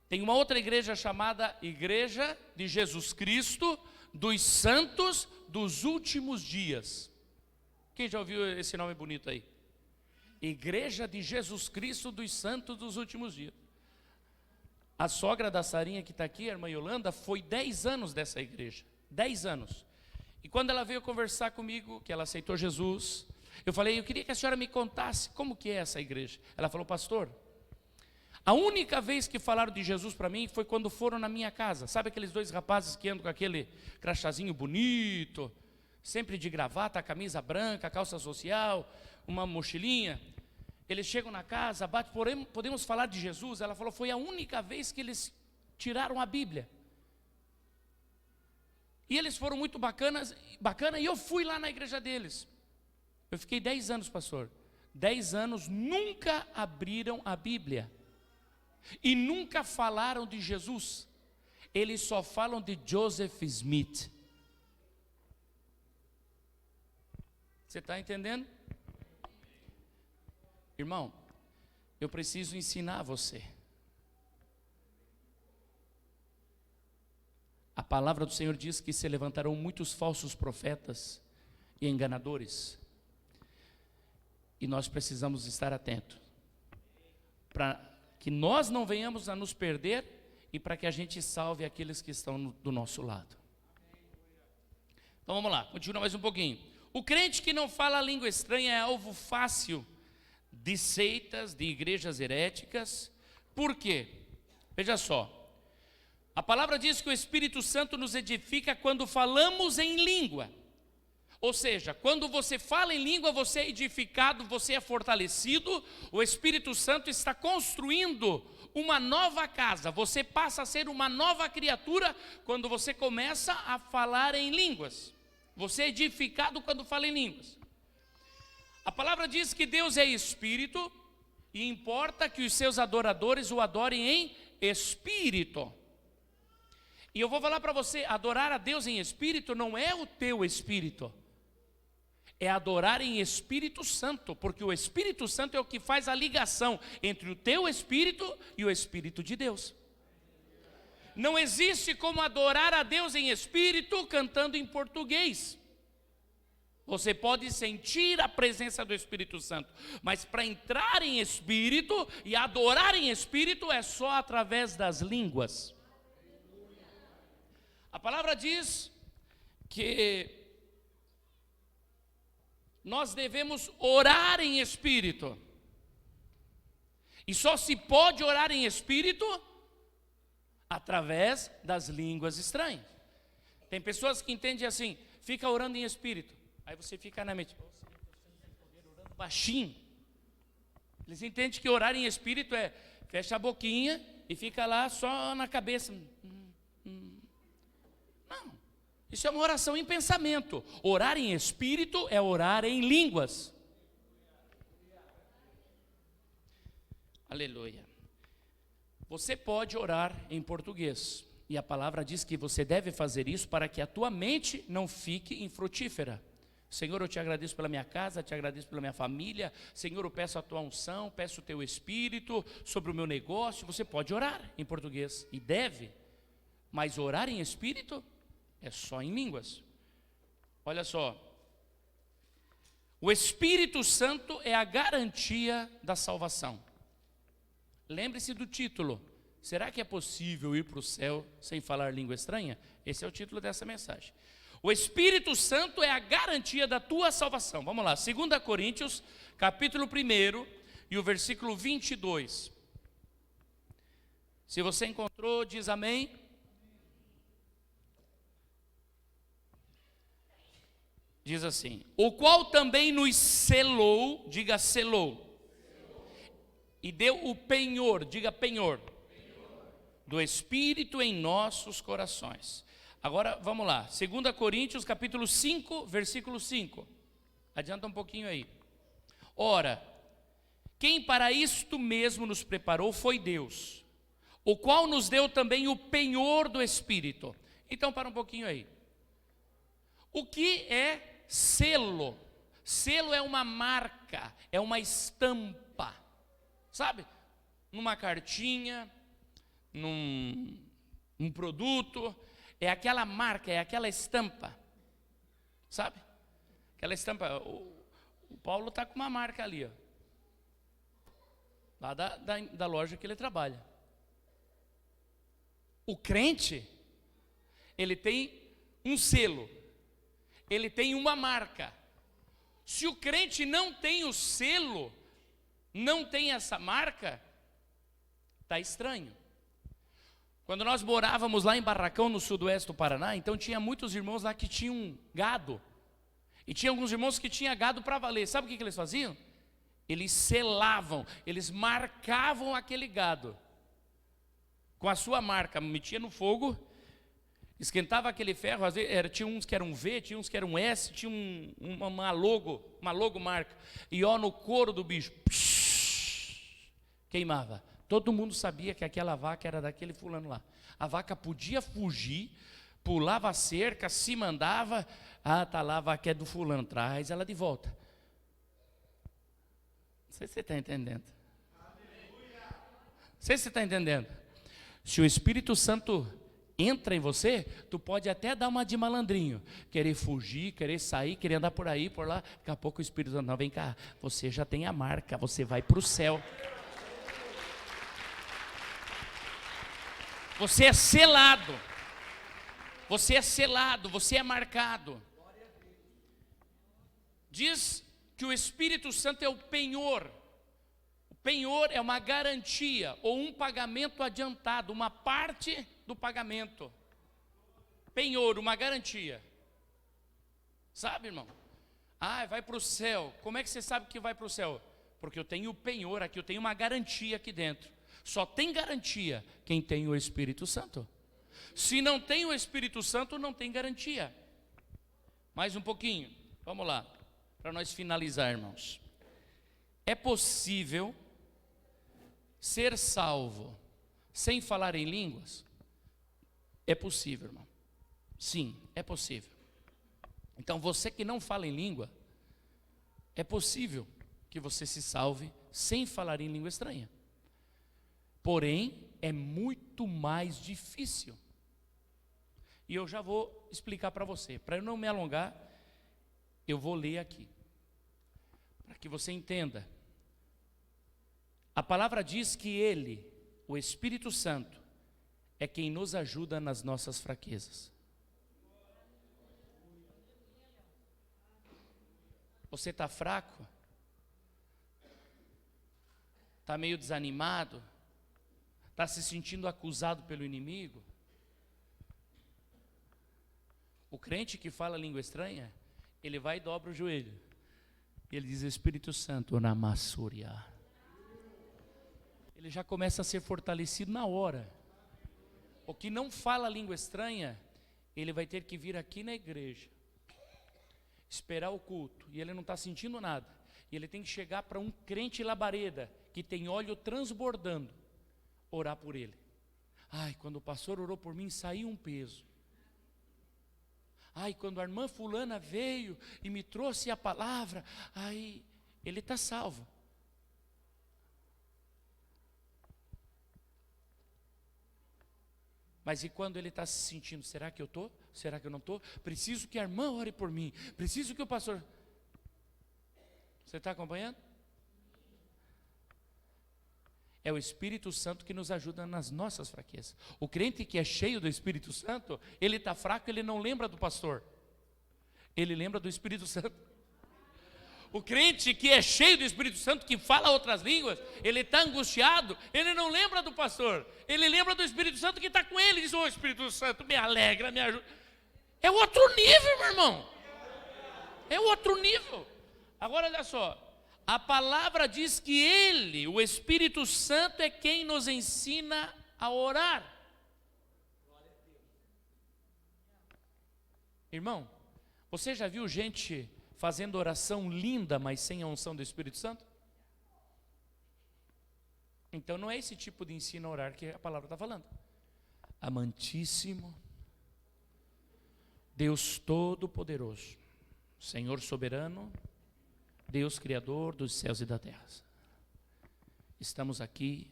Tem uma outra igreja chamada Igreja de Jesus Cristo dos Santos dos Últimos Dias. Quem já ouviu esse nome bonito aí? Igreja de Jesus Cristo dos Santos dos Últimos Dias. A sogra da Sarinha que está aqui, a irmã Yolanda, foi 10 anos dessa igreja. 10 anos. E quando ela veio conversar comigo, que ela aceitou Jesus, eu falei: eu queria que a senhora me contasse como que é essa igreja. Ela falou: pastor, a única vez que falaram de Jesus para mim foi quando foram na minha casa. Sabe aqueles dois rapazes que andam com aquele crachazinho bonito, sempre de gravata, camisa branca, calça social, uma mochilinha? Eles chegam na casa, podemos falar de Jesus? Ela falou: foi a única vez que eles tiraram a Bíblia. E eles foram muito bacana, e eu fui lá na igreja deles. Eu fiquei 10 anos, pastor. 10 anos, nunca abriram a Bíblia. E nunca falaram de Jesus. Eles só falam de Joseph Smith. Você está entendendo? Irmão, eu preciso ensinar você. A palavra do Senhor diz que se levantarão muitos falsos profetas e enganadores. E nós precisamos estar atentos, para que nós não venhamos a nos perder e para que a gente salve aqueles que estão do nosso lado. Então vamos lá, continua mais um pouquinho. O crente que não fala a língua estranha é alvo fácil de seitas, de igrejas heréticas. Por quê? Veja só. A palavra diz que o Espírito Santo nos edifica quando falamos em língua. Ou seja, quando você fala em língua, você é edificado, você é fortalecido. O Espírito Santo está construindo uma nova casa. Você passa a ser uma nova criatura quando você começa a falar em línguas. Você é edificado quando fala em línguas. A palavra diz que Deus é Espírito e importa que os seus adoradores o adorem em Espírito. E eu vou falar para você, adorar a Deus em Espírito não é o teu espírito. É adorar em Espírito Santo, porque o Espírito Santo é o que faz a ligação entre o teu espírito e o Espírito de Deus. Não existe como adorar a Deus em espírito cantando em português. Você pode sentir a presença do Espírito Santo, mas para entrar em espírito e adorar em espírito é só através das línguas. A palavra diz que nós devemos orar em espírito. E só se pode orar em espírito através das línguas estranhas. Tem pessoas que entendem assim: fica orando em espírito. Aí você fica na mente, baixinho. Eles entendem que orar em espírito é fecha a boquinha e fica lá só na cabeça. Não, isso é uma oração em pensamento. Orar em espírito é orar em línguas. Aleluia. Você pode orar em português, e a palavra diz que você deve fazer isso para que a tua mente não fique infrutífera. Senhor, eu te agradeço pela minha casa, te agradeço pela minha família. Senhor, eu peço a tua unção, peço o teu espírito sobre o meu negócio. Você pode orar em português, e deve, mas orar em espírito é só em línguas. Olha só, o Espírito Santo é a garantia da salvação. Lembre-se do título. Será que é possível ir para o céu sem falar língua estranha? Esse é o título dessa mensagem. O Espírito Santo é a garantia da tua salvação. Vamos lá, 2 Coríntios, capítulo 1 e o versículo 22. Se você encontrou, diz amém. Diz assim: o qual também nos selou, diga selou, e deu o penhor, diga penhor, do Espírito em nossos corações. Agora vamos lá, 2 Coríntios capítulo 5, versículo 5. Adianta um pouquinho aí. Ora, quem para isto mesmo nos preparou foi Deus, o qual nos deu também o penhor do Espírito. Então para um pouquinho aí. O que é selo? Selo é uma marca, é uma estampa, sabe? Numa cartinha, num produto, é aquela marca, é aquela estampa, sabe? Aquela estampa, o Paulo está com uma marca ali, ó, lá da loja que ele trabalha. O crente, ele tem um selo, ele tem uma marca. Se o crente não tem o selo, não tem essa marca, está estranho. Quando nós morávamos lá em Barracão, no sudoeste do Paraná, então tinha muitos irmãos lá que tinham gado. E tinha alguns irmãos que tinham gado para valer. Sabe o que eles faziam? Eles selavam, eles marcavam aquele gado com a sua marca, metia no fogo, esquentava aquele ferro, às vezes tinha uns que eram V, tinha uns que eram S, tinha uma logomarca, e ó, no couro do bicho, queimava. Todo mundo sabia que aquela vaca era daquele fulano lá. A vaca podia fugir, pulava a cerca, se mandava, tá lá, a vaca é do fulano, traz ela de volta. Não sei se você está entendendo. Não sei se você está entendendo. Se o Espírito Santo entra em você, tu pode até dar uma de malandrinho, querer fugir, querer sair, querer andar por aí, por lá. Daqui a pouco o Espírito Santo, não, vem cá, você já tem a marca, você vai para o céu. Você é selado, você é selado, você é marcado. Diz que o Espírito Santo é o penhor. O penhor é uma garantia ou um pagamento adiantado, uma parte do pagamento. Penhor, uma garantia. Sabe, irmão? Vai para o céu. Como é que você sabe que vai para o céu? Porque eu tenho o penhor aqui, eu tenho uma garantia aqui dentro. Só tem garantia quem tem o Espírito Santo. Se não tem o Espírito Santo, não tem garantia. Mais um pouquinho, vamos lá, para nós finalizar, irmãos. É possível ser salvo sem falar em línguas? É possível, irmão. Sim, é possível. Então você que não fala em língua, é possível que você se salve sem falar em língua estranha. Porém, é muito mais difícil. E eu já vou explicar para você. Para eu não me alongar, eu vou ler aqui, para que você entenda. A palavra diz que Ele, o Espírito Santo, é quem nos ajuda nas nossas fraquezas. Você está fraco? Está meio desanimado? Está se sentindo acusado pelo inimigo? O crente que fala língua estranha, ele vai e dobra o joelho. E ele diz: Espírito Santo, na Massúria. ele já começa a ser fortalecido na hora. O que não fala língua estranha, ele vai ter que vir aqui na igreja, esperar o culto, e ele não está sentindo nada. E ele tem que chegar para um crente labareda, que tem óleo transbordando, orar por ele. Ai, quando o pastor orou por mim, saiu um peso. Ai, quando a irmã fulana veio e me trouxe a palavra, ai, ele está salvo. Mas e quando ele está se sentindo, será que eu estou? Será que eu não estou? Preciso que a irmã ore por mim, preciso que o pastor... Você está acompanhando? É o Espírito Santo que nos ajuda nas nossas fraquezas. O crente que é cheio do Espírito Santo, ele está fraco, ele não lembra do pastor, ele lembra do Espírito Santo. O crente que é cheio do Espírito Santo, que fala outras línguas, ele está angustiado, ele não lembra do pastor, ele lembra do Espírito Santo que está com ele, diz: ô Espírito Santo, me alegra, me ajuda. É outro nível, meu irmão, é outro nível. Agora olha só, a palavra diz que ele, o Espírito Santo, é quem nos ensina a orar. Irmão, você já viu gente fazendo oração linda, mas sem a unção do Espírito Santo? Então não é esse tipo de ensino a orar que a palavra está falando. Amantíssimo Deus Todo-Poderoso, Senhor soberano, Deus Criador dos céus e da terra, estamos aqui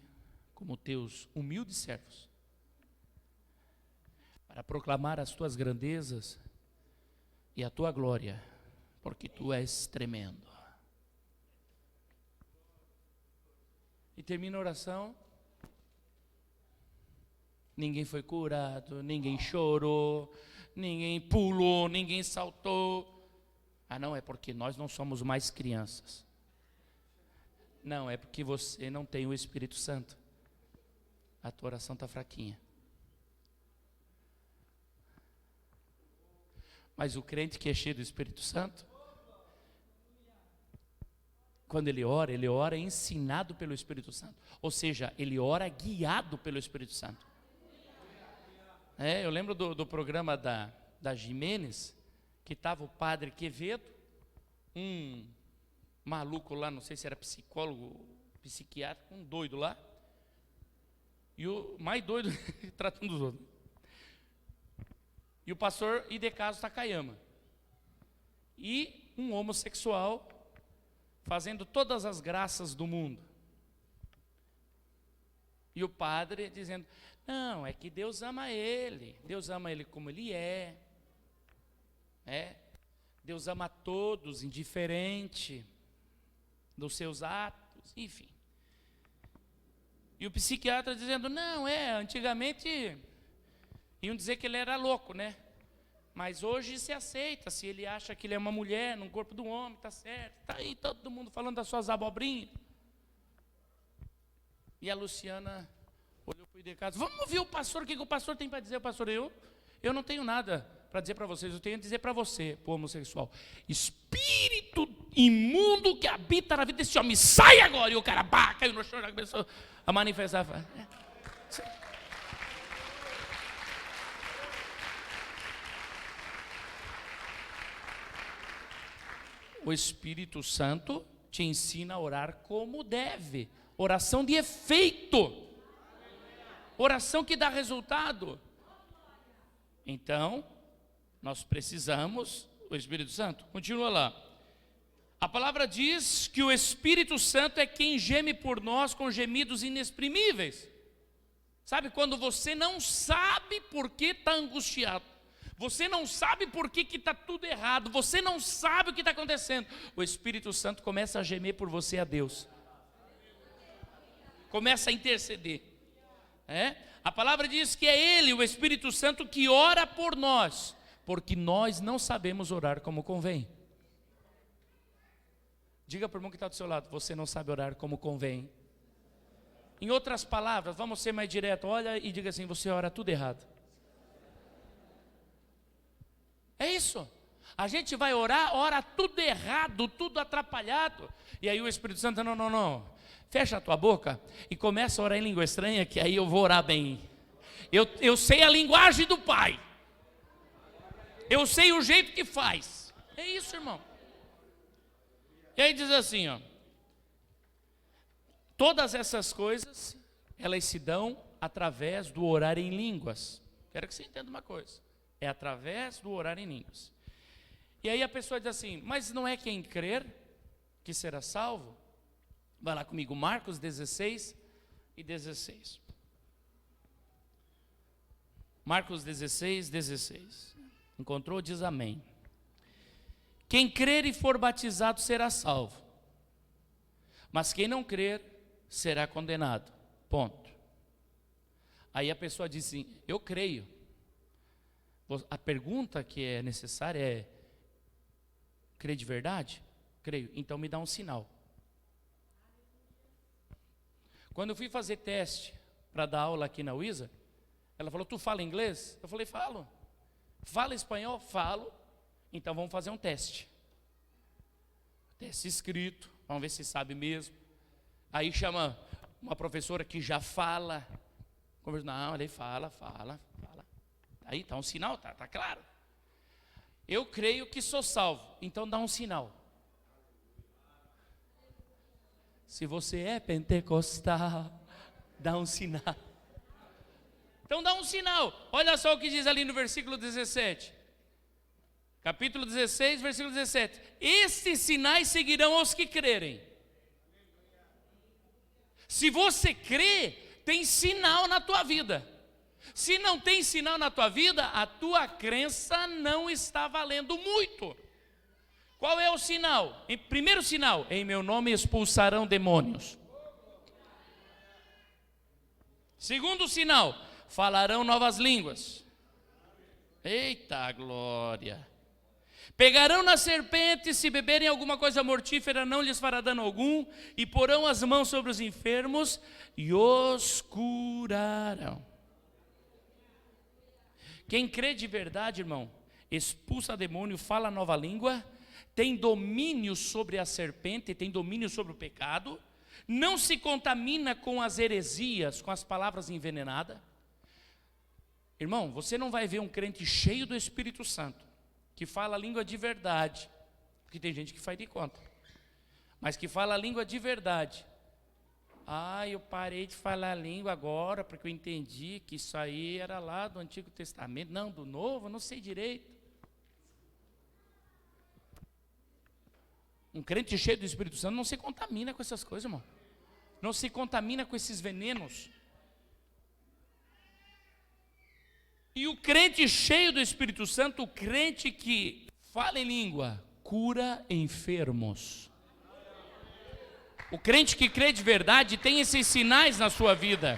como teus humildes servos, para proclamar as tuas grandezas e a tua glória, porque tu és tremendo. E termina a oração, ninguém foi curado, ninguém chorou, ninguém pulou, ninguém saltou. Ah, não, é porque nós não somos mais crianças. Não, é porque você não tem o Espírito Santo. A tua oração está fraquinha. Mas o crente que é cheio do Espírito Santo, quando ele ora ensinado pelo Espírito Santo. Ou seja, ele ora guiado pelo Espírito Santo. Eu lembro do programa da Jimenez, que estava o padre Quevedo, um maluco lá, não sei se era psicólogo, psiquiatra, um doido lá, e o mais doido tratando dos outros. E o pastor Idecaso Takayama. E um homossexual fazendo todas as graças do mundo. E o padre dizendo: não, é que Deus ama ele como ele é. Deus ama a todos, indiferente dos seus atos, enfim. E o psiquiatra dizendo: não, antigamente iam dizer que ele era louco, né? Mas hoje se aceita, se ele acha que ele é uma mulher no corpo do homem, está certo. Está aí todo mundo falando das suas abobrinhas. E a Luciana olhou para o Idecaso: vamos ouvir o pastor, o que o pastor tem para dizer? O pastor: eu não tenho nada para dizer para vocês, eu tenho a dizer para você, para o homossexual: espírito imundo que habita na vida desse homem, sai agora! E o cara caiu no chão, já começou a manifestar. O Espírito Santo te ensina a orar como deve, oração de efeito, oração que dá resultado. Então, nós precisamos do Espírito Santo. Continua lá. A palavra diz que o Espírito Santo é quem geme por nós com gemidos inexprimíveis. Sabe quando você não sabe por que está angustiado, você não sabe por que está tudo errado, você não sabe o que está acontecendo, o Espírito Santo começa a gemer por você a Deus, começa a interceder. A palavra diz que é Ele, o Espírito Santo, que ora por nós, porque nós não sabemos orar como convém. Diga para o irmão que está do seu lado: você não sabe orar como convém. Em outras palavras, vamos ser mais direto, olha e diga assim: você ora tudo errado. É isso. A gente vai orar, ora tudo errado, tudo atrapalhado. E aí o Espírito Santo: não. fecha a tua boca e começa a orar em língua estranha, que aí eu vou orar bem. Eu sei a linguagem do Pai. Eu sei o jeito que faz. É isso, irmão. E aí diz assim, ó. Todas essas coisas, elas se dão através do orar em línguas. Quero que você entenda uma coisa. É através do orar em línguas. E aí a pessoa diz assim, mas não é quem crer que será salvo? Vai lá comigo, Marcos 16 e 16. Marcos 16, 16. Encontrou? Diz amém. Quem crer e for batizado será salvo, mas quem não crer será condenado. Ponto. Aí a pessoa diz assim, eu creio. A pergunta que é necessária é, crê de verdade? Creio. Então me dá um sinal. Quando eu fui fazer teste para dar aula aqui na UISA, ela falou, tu fala inglês? Eu falei, falo. Fala espanhol? Falo. Então vamos fazer um teste. Teste escrito, vamos ver se sabe mesmo. Aí chama uma professora que já fala. Não, ele fala. Aí está um sinal, tá claro. Eu creio que sou salvo, então dá um sinal. Se você é pentecostal, dá um sinal. Então dá um sinal. Olha só o que diz ali no versículo 17. Capítulo 16, versículo 17. Estes sinais seguirão aos que crerem. Se você crê, tem sinal na tua vida. Se não tem sinal na tua vida, a tua crença não está valendo muito. Qual é o sinal? Primeiro sinal, em meu nome expulsarão demônios. Segundo sinal, falarão novas línguas. Eita glória. Pegarão na serpente, se beberem alguma coisa mortífera, não lhes fará dano algum, e porão as mãos sobre os enfermos e os curarão. Quem crê de verdade, irmão, expulsa demônio, fala nova língua, tem domínio sobre a serpente, tem domínio sobre o pecado, não se contamina com as heresias, com as palavras envenenadas. Irmão, você não vai ver um crente cheio do Espírito Santo, que fala a língua de verdade, porque tem gente que faz de conta, mas que fala a língua de verdade. Eu parei de falar a língua agora, porque eu entendi que isso aí era lá do Antigo Testamento. Não, do Novo, não sei direito. Um crente cheio do Espírito Santo não se contamina com essas coisas, irmão. Não se contamina com esses venenos. E o crente cheio do Espírito Santo, o crente que fala em língua, cura enfermos. O crente que crê de verdade tem esses sinais na sua vida.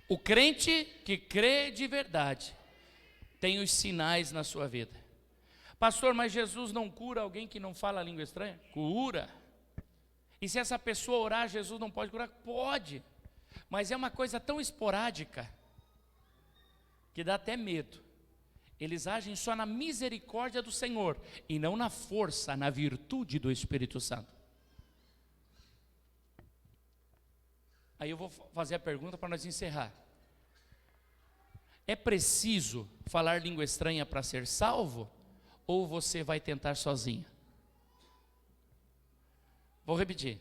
O crente que crê de verdade tem os sinais na sua vida. Pastor, mas Jesus não cura alguém que não fala a língua estranha? Cura. E se essa pessoa orar, Jesus não pode curar? Pode. Mas é uma coisa tão esporádica que dá até medo. Eles agem só na misericórdia do Senhor e não na força, na virtude do Espírito Santo. Aí eu vou fazer a pergunta para nós encerrar. É preciso falar língua estranha para ser salvo? Ou você vai tentar sozinho? Vou repetir.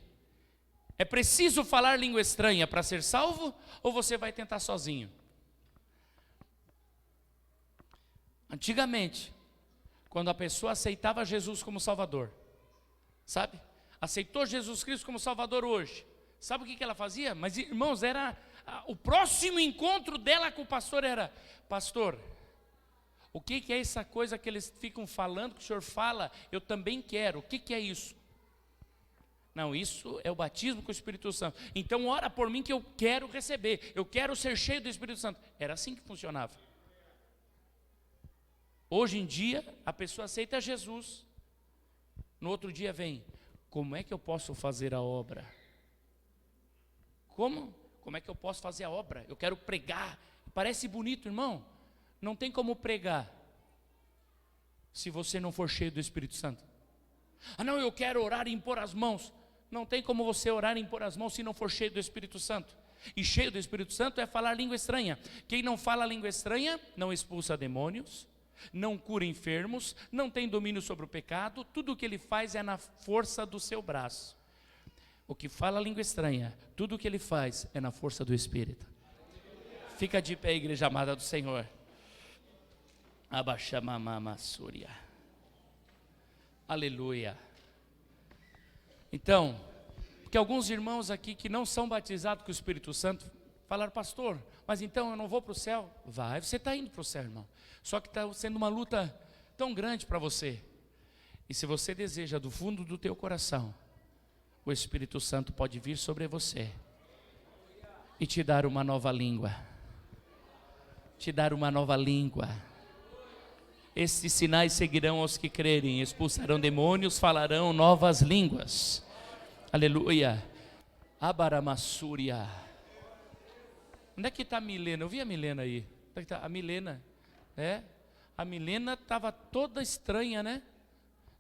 É preciso falar língua estranha para ser salvo? Ou você vai tentar sozinho? Antigamente, quando a pessoa aceitava Jesus como Salvador, sabe? Aceitou Jesus Cristo como Salvador hoje. Sabe o que ela fazia? Mas irmãos, o próximo encontro dela com o pastor era: pastor, o que é essa coisa que eles ficam falando, que o senhor fala, eu também quero, o que é isso? Não, isso é o batismo com o Espírito Santo. Então ora por mim que eu quero receber, eu quero ser cheio do Espírito Santo. Era assim que funcionava. Hoje em dia, a pessoa aceita Jesus, no outro dia vem: como é que eu posso fazer a obra? Como? Como é que eu posso fazer a obra? Eu quero pregar. Parece bonito, irmão. Não tem como pregar se você não for cheio do Espírito Santo. Ah não, eu quero orar e impor as mãos. Não tem como você orar e impor as mãos se não for cheio do Espírito Santo. E cheio do Espírito Santo é falar língua estranha. Quem não fala língua estranha não expulsa demônios, não cura enfermos, não tem domínio sobre o pecado. Tudo o que ele faz é na força do seu braço. O que fala língua estranha, tudo o que ele faz é na força do Espírito. Fica de pé, igreja amada do Senhor. Abaxamamassúria. Aleluia. Então, porque alguns irmãos aqui que não são batizados com o Espírito Santo falaram: pastor, mas então eu não vou para o céu? Vai, você está indo para o céu, irmão. Só que está sendo uma luta tão grande para você. E se você deseja do fundo do teu coração, o Espírito Santo pode vir sobre você e te dar uma nova língua. Te dar uma nova língua. Estes sinais seguirão aos que crerem, expulsarão demônios, falarão novas línguas. Aleluia. Abaramassuria. Onde é que está a Milena? Eu vi a Milena aí. Onde é que tá? A Milena. A Milena estava toda estranha, né?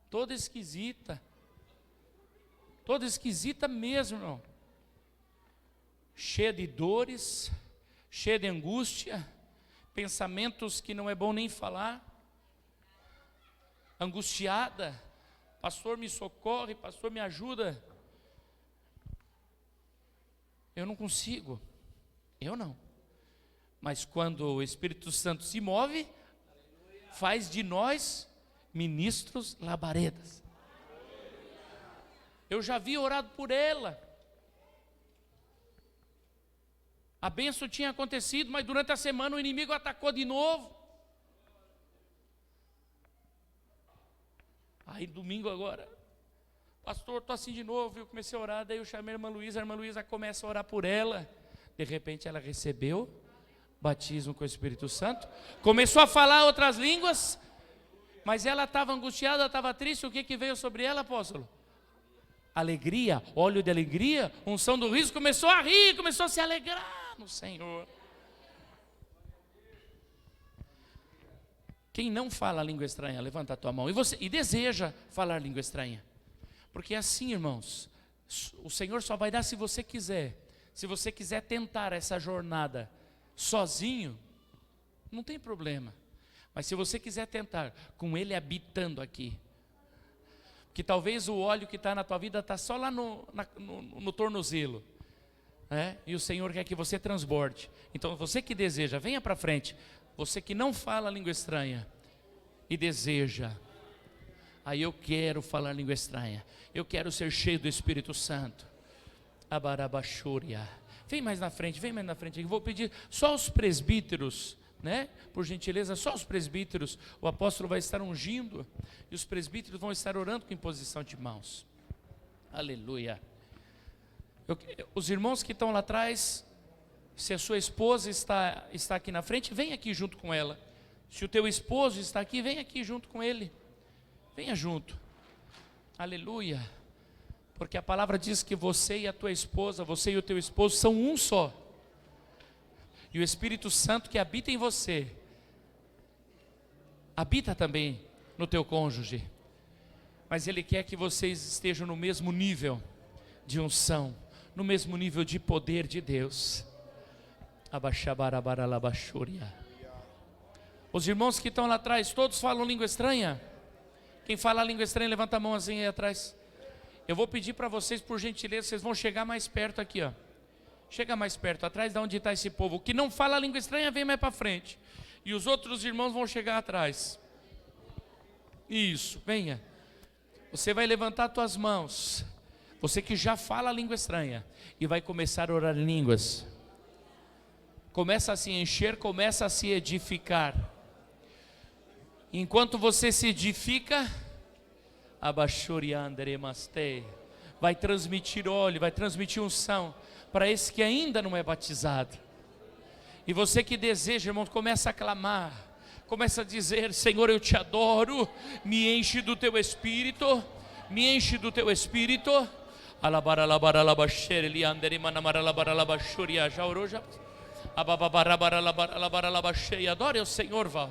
Toda esquisita. Toda esquisita mesmo, irmão. Cheia de dores, cheia de angústia, pensamentos que não é bom nem falar. Angustiada, pastor me socorre, pastor me ajuda. Eu não consigo, eu não. Mas quando o Espírito Santo se move, faz de nós ministros labaredas. Eu já havia orado por ela. A bênção tinha acontecido, mas durante a semana o inimigo atacou de novo. Aí domingo agora, pastor, estou assim de novo. Eu comecei a orar, daí eu chamei a irmã Luísa começa a orar por ela. De repente ela recebeu batismo com o Espírito Santo, começou a falar outras línguas, mas ela estava angustiada, estava triste. O que veio sobre ela, apóstolo? Alegria, óleo de alegria, unção do riso. Começou a rir, começou a se alegrar no Senhor. Quem não fala língua estranha, levanta a tua mão. E deseja falar língua estranha. Porque é assim, irmãos, o Senhor só vai dar se você quiser. Se você quiser tentar essa jornada sozinho, não tem problema. Mas se você quiser tentar com Ele habitando aqui, que talvez o óleo que está na tua vida está só lá no tornozelo, né? E o Senhor quer que você transborde. Então você que deseja, venha para frente. Você que não fala língua estranha e deseja: aí eu quero falar língua estranha, eu quero ser cheio do Espírito Santo. Abarabachúria. Vem mais na frente, eu vou pedir só os presbíteros, né? Por gentileza, só os presbíteros. O apóstolo vai estar ungindo e os presbíteros vão estar orando com imposição de mãos. Aleluia. Os irmãos que estão lá atrás, se a sua esposa está aqui na frente, vem aqui junto com ela. Se o teu esposo está aqui, vem aqui junto com ele. Venha junto. Aleluia. Porque a palavra diz que você e a tua esposa, você e o teu esposo são um só. E o Espírito Santo que habita em você, habita também no teu cônjuge. Mas Ele quer que vocês estejam no mesmo nível de unção, no mesmo nível de poder de Deus. Os irmãos que estão lá atrás, todos falam língua estranha? Quem fala língua estranha, levanta a mão assim aí atrás. Eu vou pedir para vocês, por gentileza, vocês vão chegar mais perto aqui, ó. Chega mais perto, atrás de onde está esse povo. O que não fala língua estranha, vem mais para frente. E os outros irmãos vão chegar atrás. Isso, venha. Você vai levantar as tuas mãos. Você que já fala língua estranha e vai começar a orar em línguas. Começa a se encher, começa a se edificar. Enquanto você se edifica, vai transmitir óleo, vai transmitir unção para esse que ainda não é batizado. E você que deseja, irmão, começa a clamar, começa a dizer: Senhor, eu te adoro, me enche do teu Espírito, me enche do teu Espírito. Já orou, já? Adore ao Senhor, Val.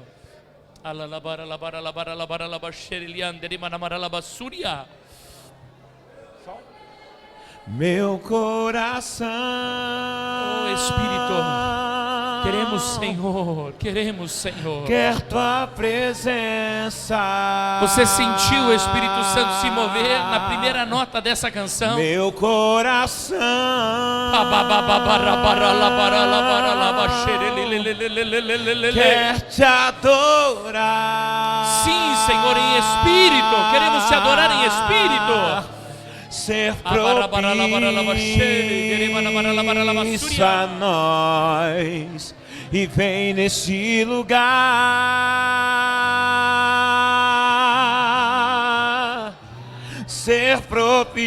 meu coração. Oh Espírito, queremos Senhor. Quer tua presença. Você sentiu o Espírito Santo se mover na primeira nota dessa canção? Meu coração quer te adorar. Sim, Senhor, em espírito. Queremos te adorar em espírito. Ser propício a nós e vem neste lugar. Ser propício.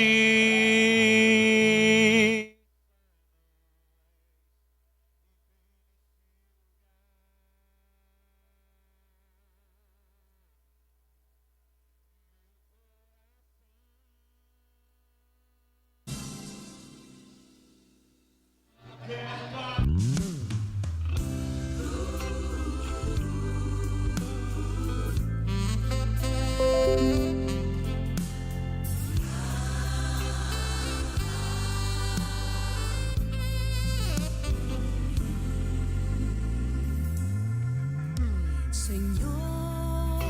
Señor,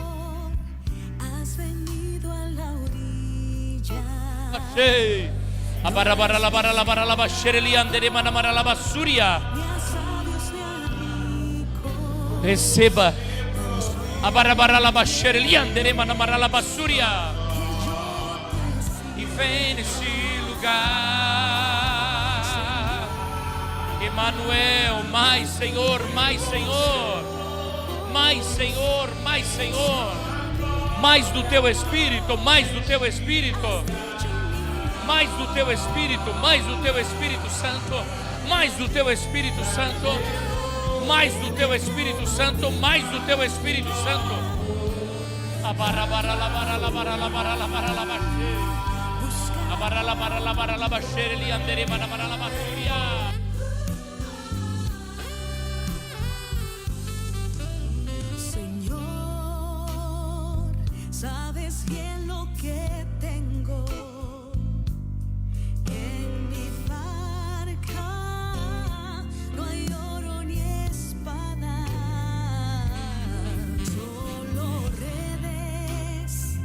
has venido a la orilla. Receba. E vem nesse lugar. Emanuel, mais Senhor, mais Senhor. Mais Senhor, mais Senhor. Mais do teu Espírito, mais do teu Espírito. Mais do teu Espírito, mais do teu Espírito Santo. Mais do teu Espírito Santo. Mais do teu Espírito Santo, mais do teu Espírito Santo. Señor, sabes bien lo que tengo en mi barca. No hay oro ni espada, solo redes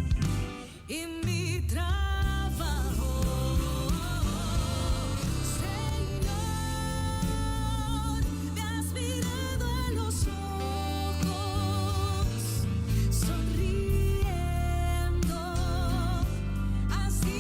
y mi trabajo. Señor, me has mirado a los ojos, sonriendo, así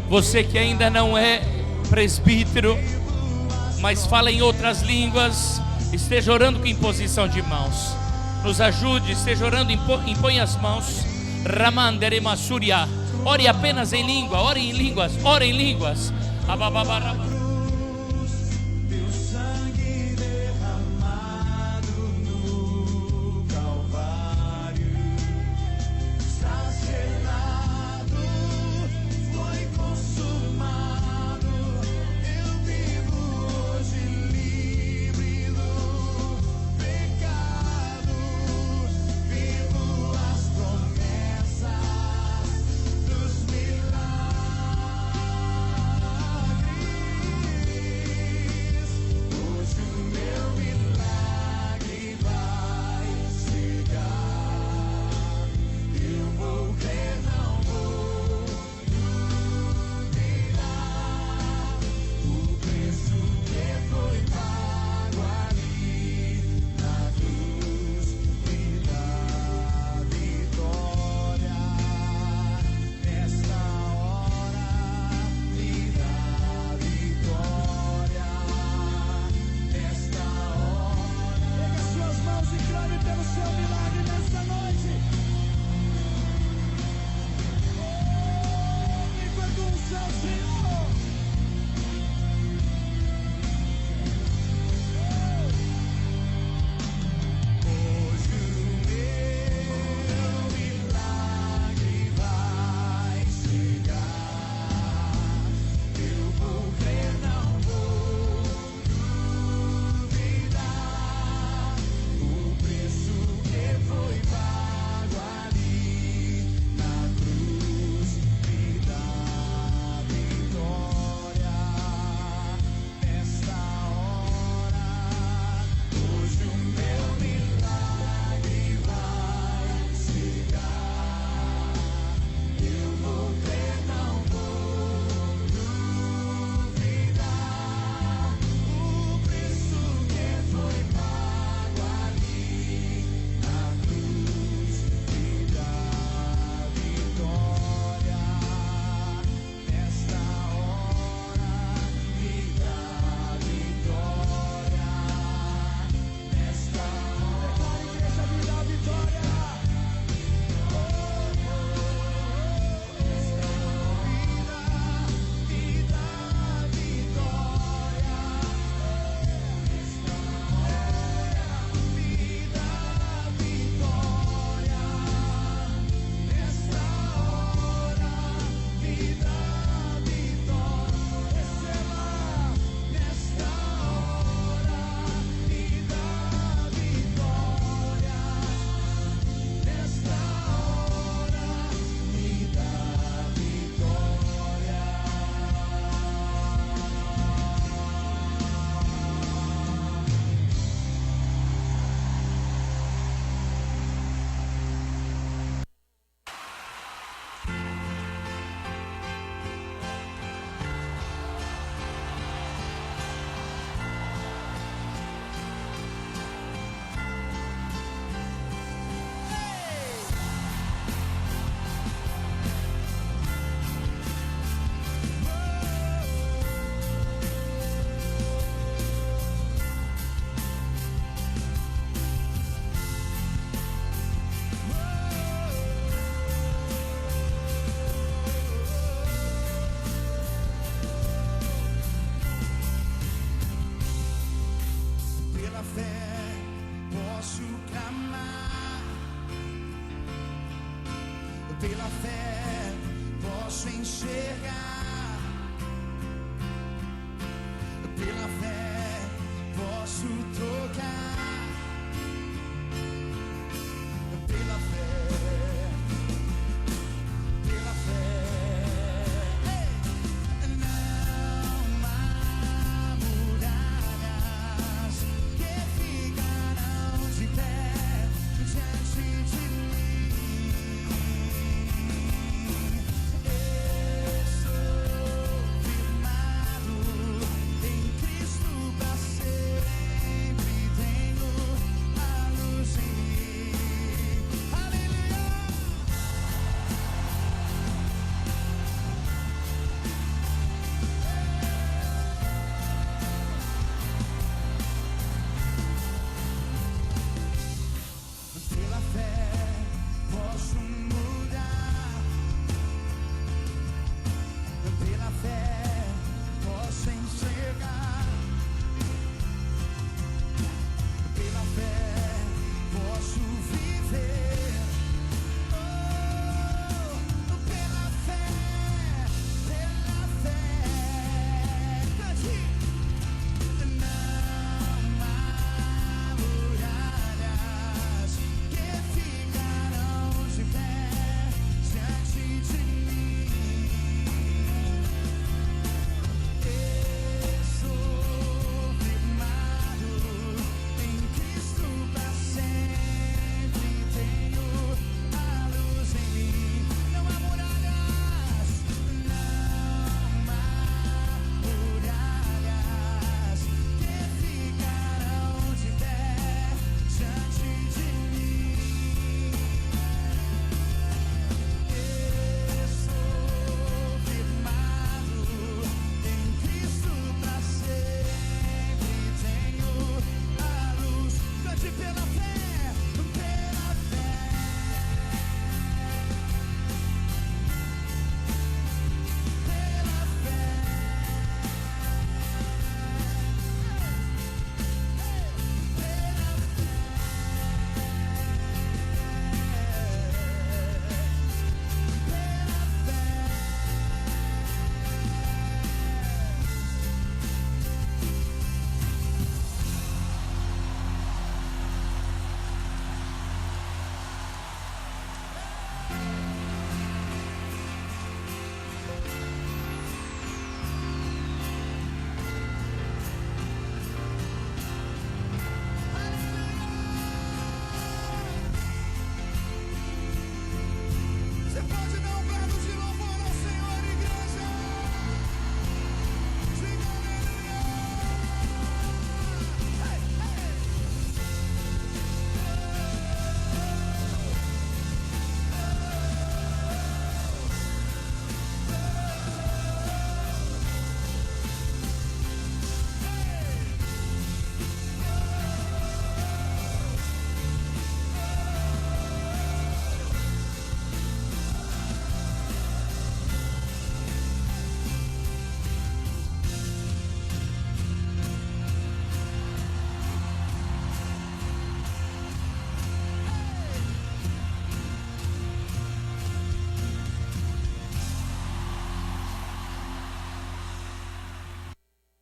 Você que ainda não é presbítero, mas fala em outras línguas, esteja orando com imposição de mãos. Nos ajude, esteja orando, impõe as mãos. Ramandere Masuria. Ore apenas em língua, ore em línguas, ore em línguas. Pela fé posso enxergar, pela fé posso tocar, pela fé, pela fé. Não há muralhas que ficarão de pé diante de mim. Eu sou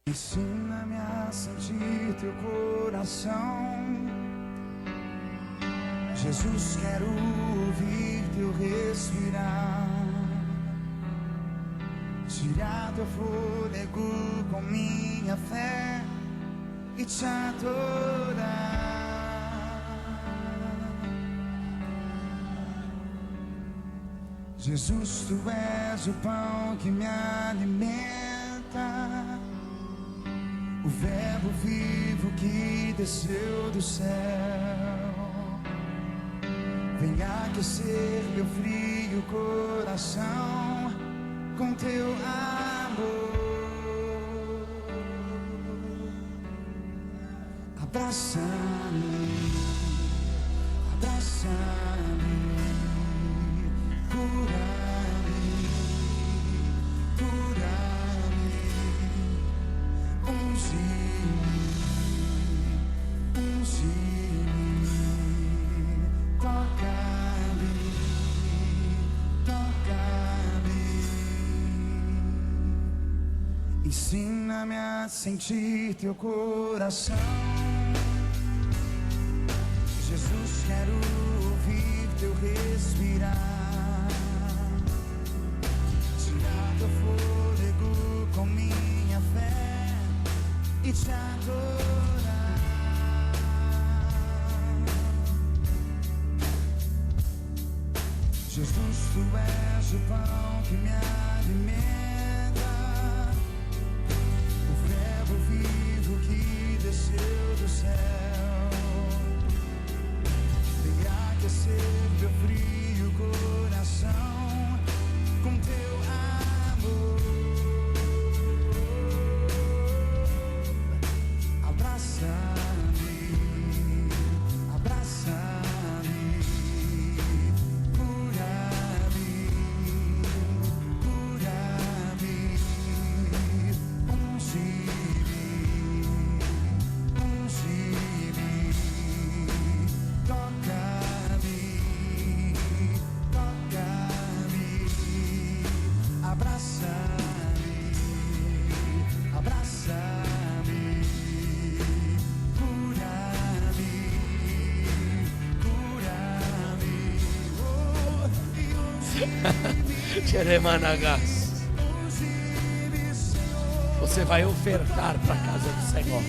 Ensina-me a sentir teu coração. Jesus, quero ouvir teu respirar. Tirar teu fôlego com minha fé e te adorar. Jesus, tu és o pão que me alimenta, o verbo vivo que desceu do céu. Vem aquecer meu frio coração com teu amor. Abraça-me, abraça-me, cura-me, cura-me, unge-me, unge-me, toca-me, toca-me. Ensina-me a sentir teu coração. Jesus, quero ouvir teu respirar. Tirar teu fôlego com minha fé e te adorar. Jesus, tu és o pão que me alimenta, o verbo vivo que desceu do céu. Vem aquecer meu frio coração com teu amor. Abraça-me, abraça-me, cura-me, cura-me, unge-me, unge-me, toca-me, toca-me, abraça-me, abraça-me, cura-me, cura-me, oh, e unge-me, Xeremanagas. unge-me, Senhor. Você vai ofertar para a casa do Senhor.